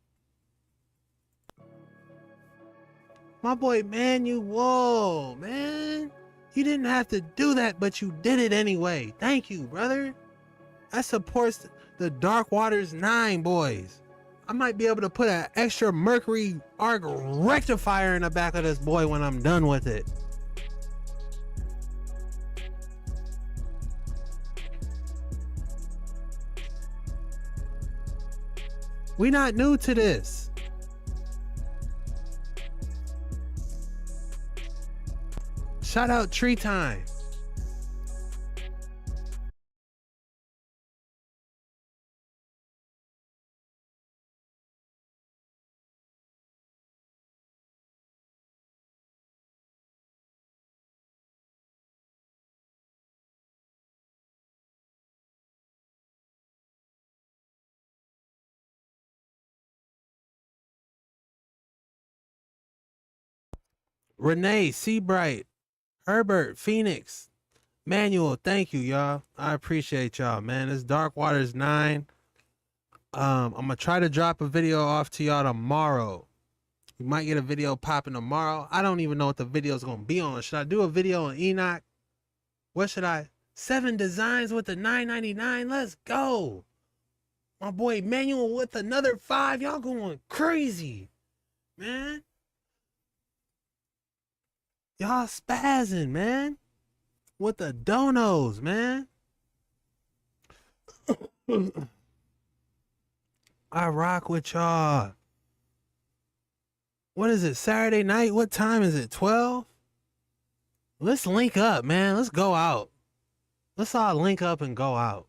My boy Manuel, man. You didn't have to do that, but you did it anyway. Thank you, brother. That supports the Dark Waters 9 boys. I might be able to put an extra mercury arc rectifier in the back of this boy when I'm done with it. We not new to this. Shout out Treetime. Renee, Seabright, Herbert, Phoenix, Manuel, thank you, y'all. I appreciate y'all, man. It's Dark Waters 9. I'm gonna try to drop a video off to y'all tomorrow. We might get a video popping tomorrow. I don't even know what the video is gonna be on. Should I do a video on Enoch? What should I? 7 designs with the $9.99. Let's go. My boy Manuel with another 5. Y'all going crazy, man. Y'all spazzing, man. With the donos, man. I rock with y'all. What is it, Saturday night? What time is it, 12? Let's link up, man. Let's go out. Let's all link up and go out.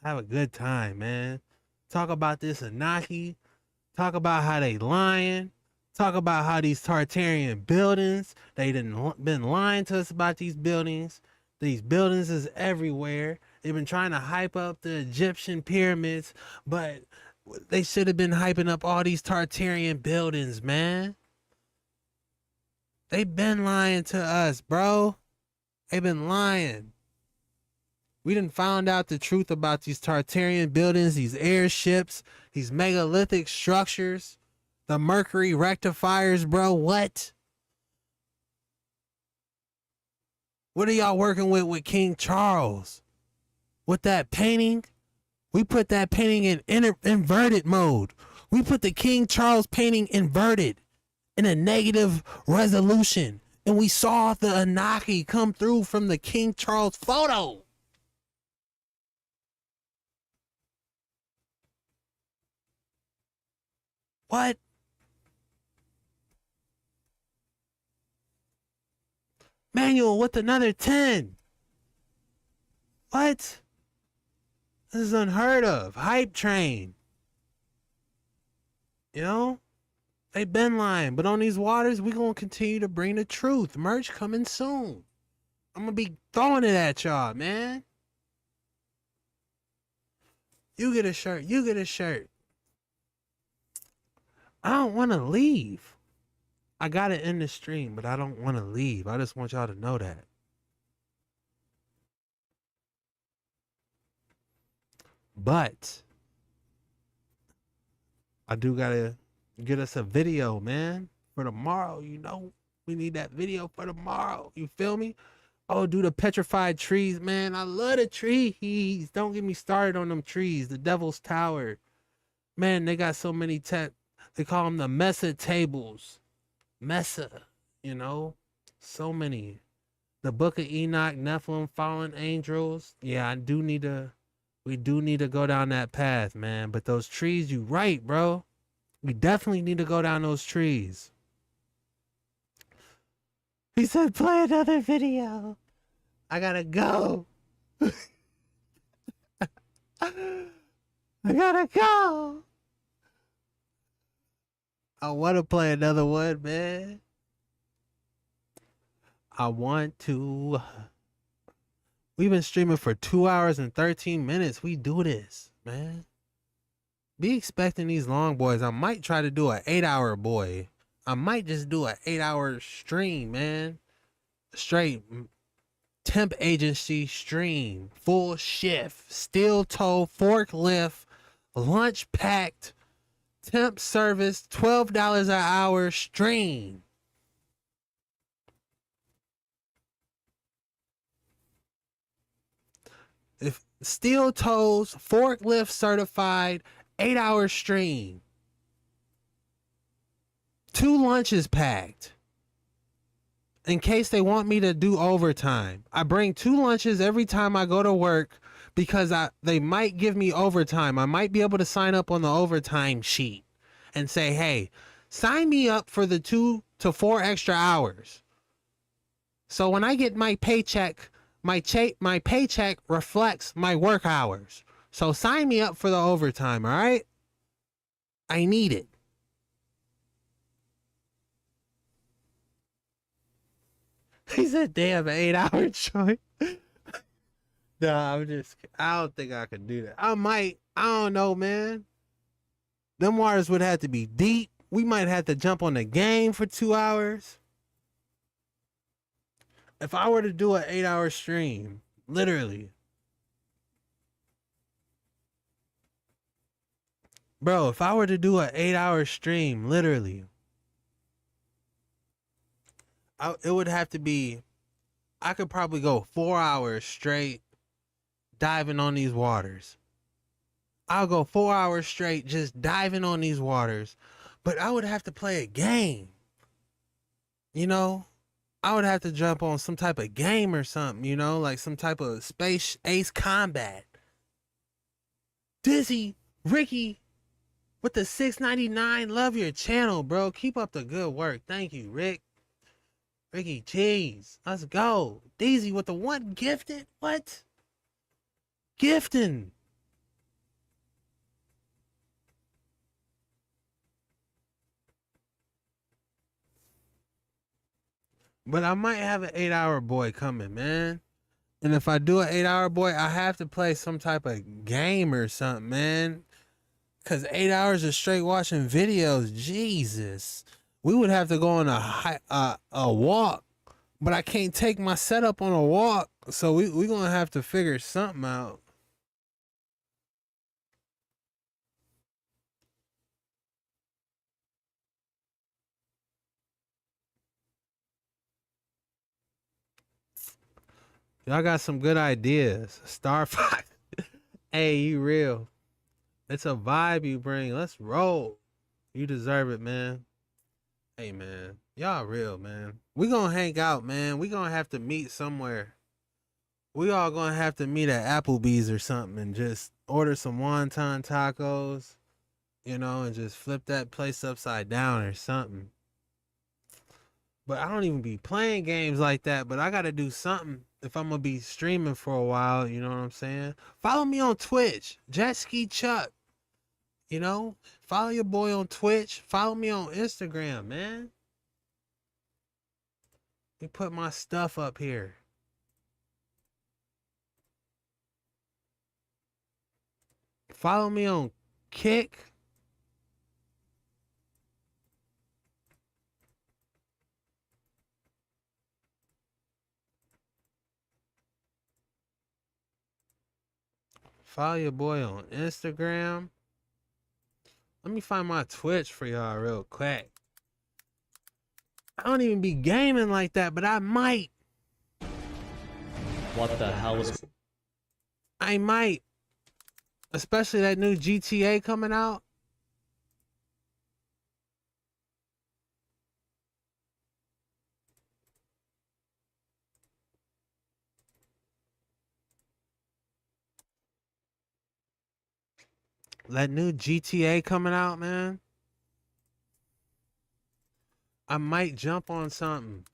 Have a good time, man. Talk about this Anunnaki. Talk about how they lying. Talk about how these Tartarian buildings, they didn't been lying to us about these buildings. These buildings is everywhere. They've been trying to hype up the Egyptian pyramids, but they should have been hyping up all these Tartarian buildings, man. They been lying to us, bro. They been lying. We done found out the truth about these Tartarian buildings, these airships, these megalithic structures, the mercury rectifiers, bro. What? What are y'all working with King Charles? With that painting? We put that painting in inverted mode. We put the King Charles painting inverted in a negative resolution. And we saw the Anunnaki come through from the King Charles photo. What? Manual with another 10. What? This is unheard of. Hype train. You know? They been lying, but on these waters, we gonna continue to bring the truth. Merch coming soon. I'm gonna be throwing it at y'all, man. You get a shirt. You get a shirt. I don't want to leave. I gotta end the stream, but I don't want to leave. I just want y'all to know that. But I do gotta get us a video, man, for tomorrow. You know, we need that video for tomorrow. You feel me? Oh, do the petrified trees, man. I love the trees. Don't get me started on them trees. The Devil's Tower. Man, they got so many they call them the Mesa tables. Mesa, you know? So many. The Book of Enoch, Nephilim, Fallen Angels. Yeah, we do need to go down that path, man. But those trees, you right, bro. We definitely need to go down those trees. He said, play another video. I gotta go. I gotta go. I want to play another one, man. I want to. We've been streaming for 2 hours and 13 minutes. We do this, man. Be expecting these long boys. I might try to do an 8-hour boy. I might just do an 8-hour stream, man. Straight temp agency stream. Full shift. Steel toe, forklift, lunch packed. Temp service, $12 an hour stream. If steel toes, forklift certified, 8-hour stream. 2 lunches packed. In case they want me to do overtime. I bring 2 lunches every time I go to work because they might give me overtime. I might be able to sign up on the overtime sheet and say, hey, sign me up for the 2 to 4 extra hours. So when I get my paycheck, my paycheck reflects my work hours. So sign me up for the overtime, all right? I need it. He said, damn, an 8-hour joint. Nah, I don't think I could do that. I don't know, man. Them waters would have to be deep. We might have to jump on the game for 2 hours. If I were to do an 8-hour stream, literally. Bro, if I were to do an 8-hour stream, literally. It would have to be, I could probably go 4 hours straight diving on these waters. I'll go 4 hours straight just diving on these waters. But I would have to play a game. You know? I would have to jump on some type of game or something, you know? Like some type of Space Ace Combat. Dizzy, Ricky, with the $6.99. Love your channel, bro. Keep up the good work. Thank you, Rick. Ricky Cheese. Let's go. Daisy with the one gifted. What? Gifting. But I might have an 8-hour boy coming, man. And if I do an 8-hour boy, I have to play some type of game or something, man. Cause 8 hours of straight watching videos, Jesus. We would have to go on a walk. But I can't take my setup on a walk. So we gonna have to figure something out. Y'all got some good ideas. Star Fox. Hey, you real. It's a vibe you bring. Let's roll. You deserve it, man. Hey, man. Y'all real, man. We gonna hang out, man. We gonna have to meet somewhere. We all gonna have to meet at Applebee's or something and just order some wonton tacos, you know, and just flip that place upside down or something. But I don't even be playing games like that, but I gotta do something if I'm gonna be streaming for a while, you know what I'm saying? Follow me on Twitch, JetskiChucK. You know, follow your boy on Twitch. Follow me on Instagram, man. Let me put my stuff up here. Follow me on Kick. Follow your boy on Instagram. Let me find my Twitch for y'all real quick. I don't even be gaming like that, but I might. What the hell is... I might. Especially that new GTA coming out. That new GTA coming out, man. I might jump on something.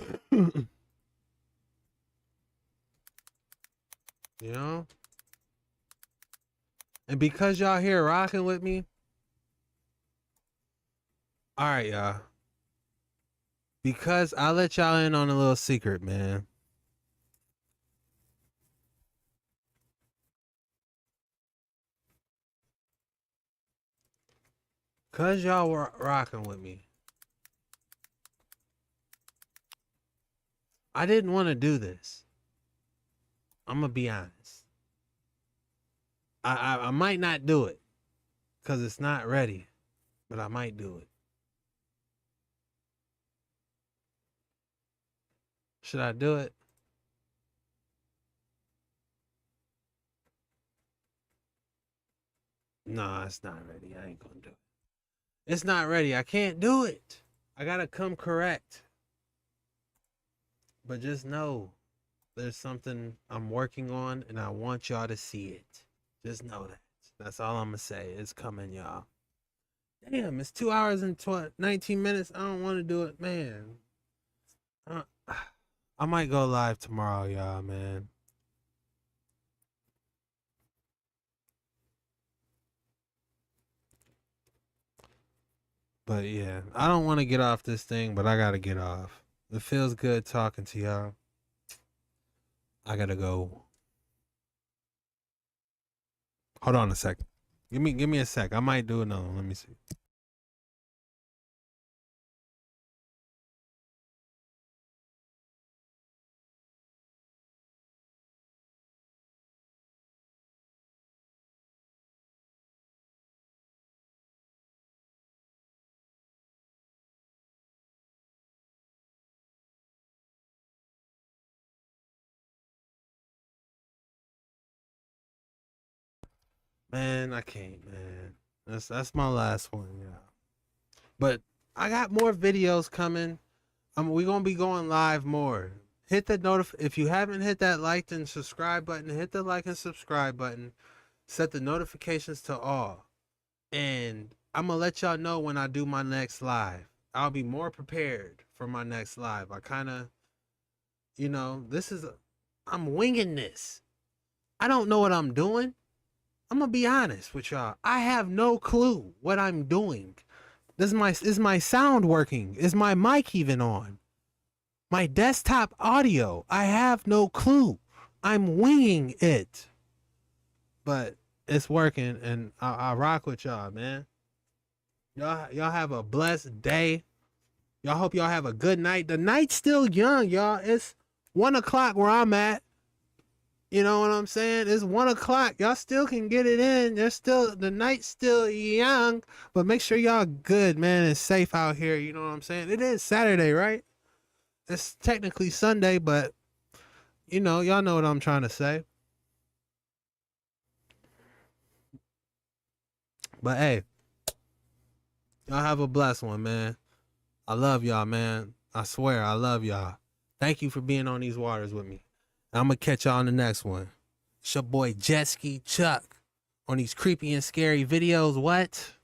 You know? And because y'all here rocking with me. Alright, y'all. Because I'll let y'all in on a little secret, man. Cause y'all were rocking with me. I didn't want to do this. I'm gonna be honest. I might not do it. Cause it's not ready. But I might do it. Should I do it? No, it's not ready. I ain't gonna do it. It's not ready. I can't do it. I gotta come correct. But just know there's something I'm working on and I want y'all to see it. Just know that. That's all I'm gonna say. It's coming, y'all. Damn, it's 2 hours and 19 minutes. I don't want to do it, man. I might go live tomorrow, y'all, man. But yeah, I don't want to get off this thing, but I gotta get off. It feels good talking to y'all. I gotta go. Hold on a second. Give me a sec. I might do another one. Let me see. Man, I can't, man. That's my last one, yeah. But I got more videos coming. We gonna be going live more. Hit the if you haven't hit that like and subscribe button, hit the like and subscribe button. Set the notifications to all. And I'm going to let y'all know when I do my next live. I'll be more prepared for my next live. I kind of, you know, I'm winging this. I don't know what I'm doing. I'm going to be honest with y'all. I have no clue what I'm doing. Is my sound working? Is my mic even on? My desktop audio? I have no clue. I'm winging it. But it's working, and I rock with y'all, man. Y'all have a blessed day. Y'all hope y'all have a good night. The night's still young, y'all. It's 1 o'clock where I'm at. You know what I'm saying? It's 1 o'clock. Y'all still can get it in. The night's still young, but make sure y'all good, man, and safe out here. You know what I'm saying? It is Saturday, right? It's technically Sunday, but you know, y'all know what I'm trying to say. But hey, y'all have a blessed one, man. I love y'all, man. I swear, I love y'all. Thank you for being on these waters with me. I'm going to catch y'all in the next one. It's your boy JetskiChucK on these creepy and scary videos. What?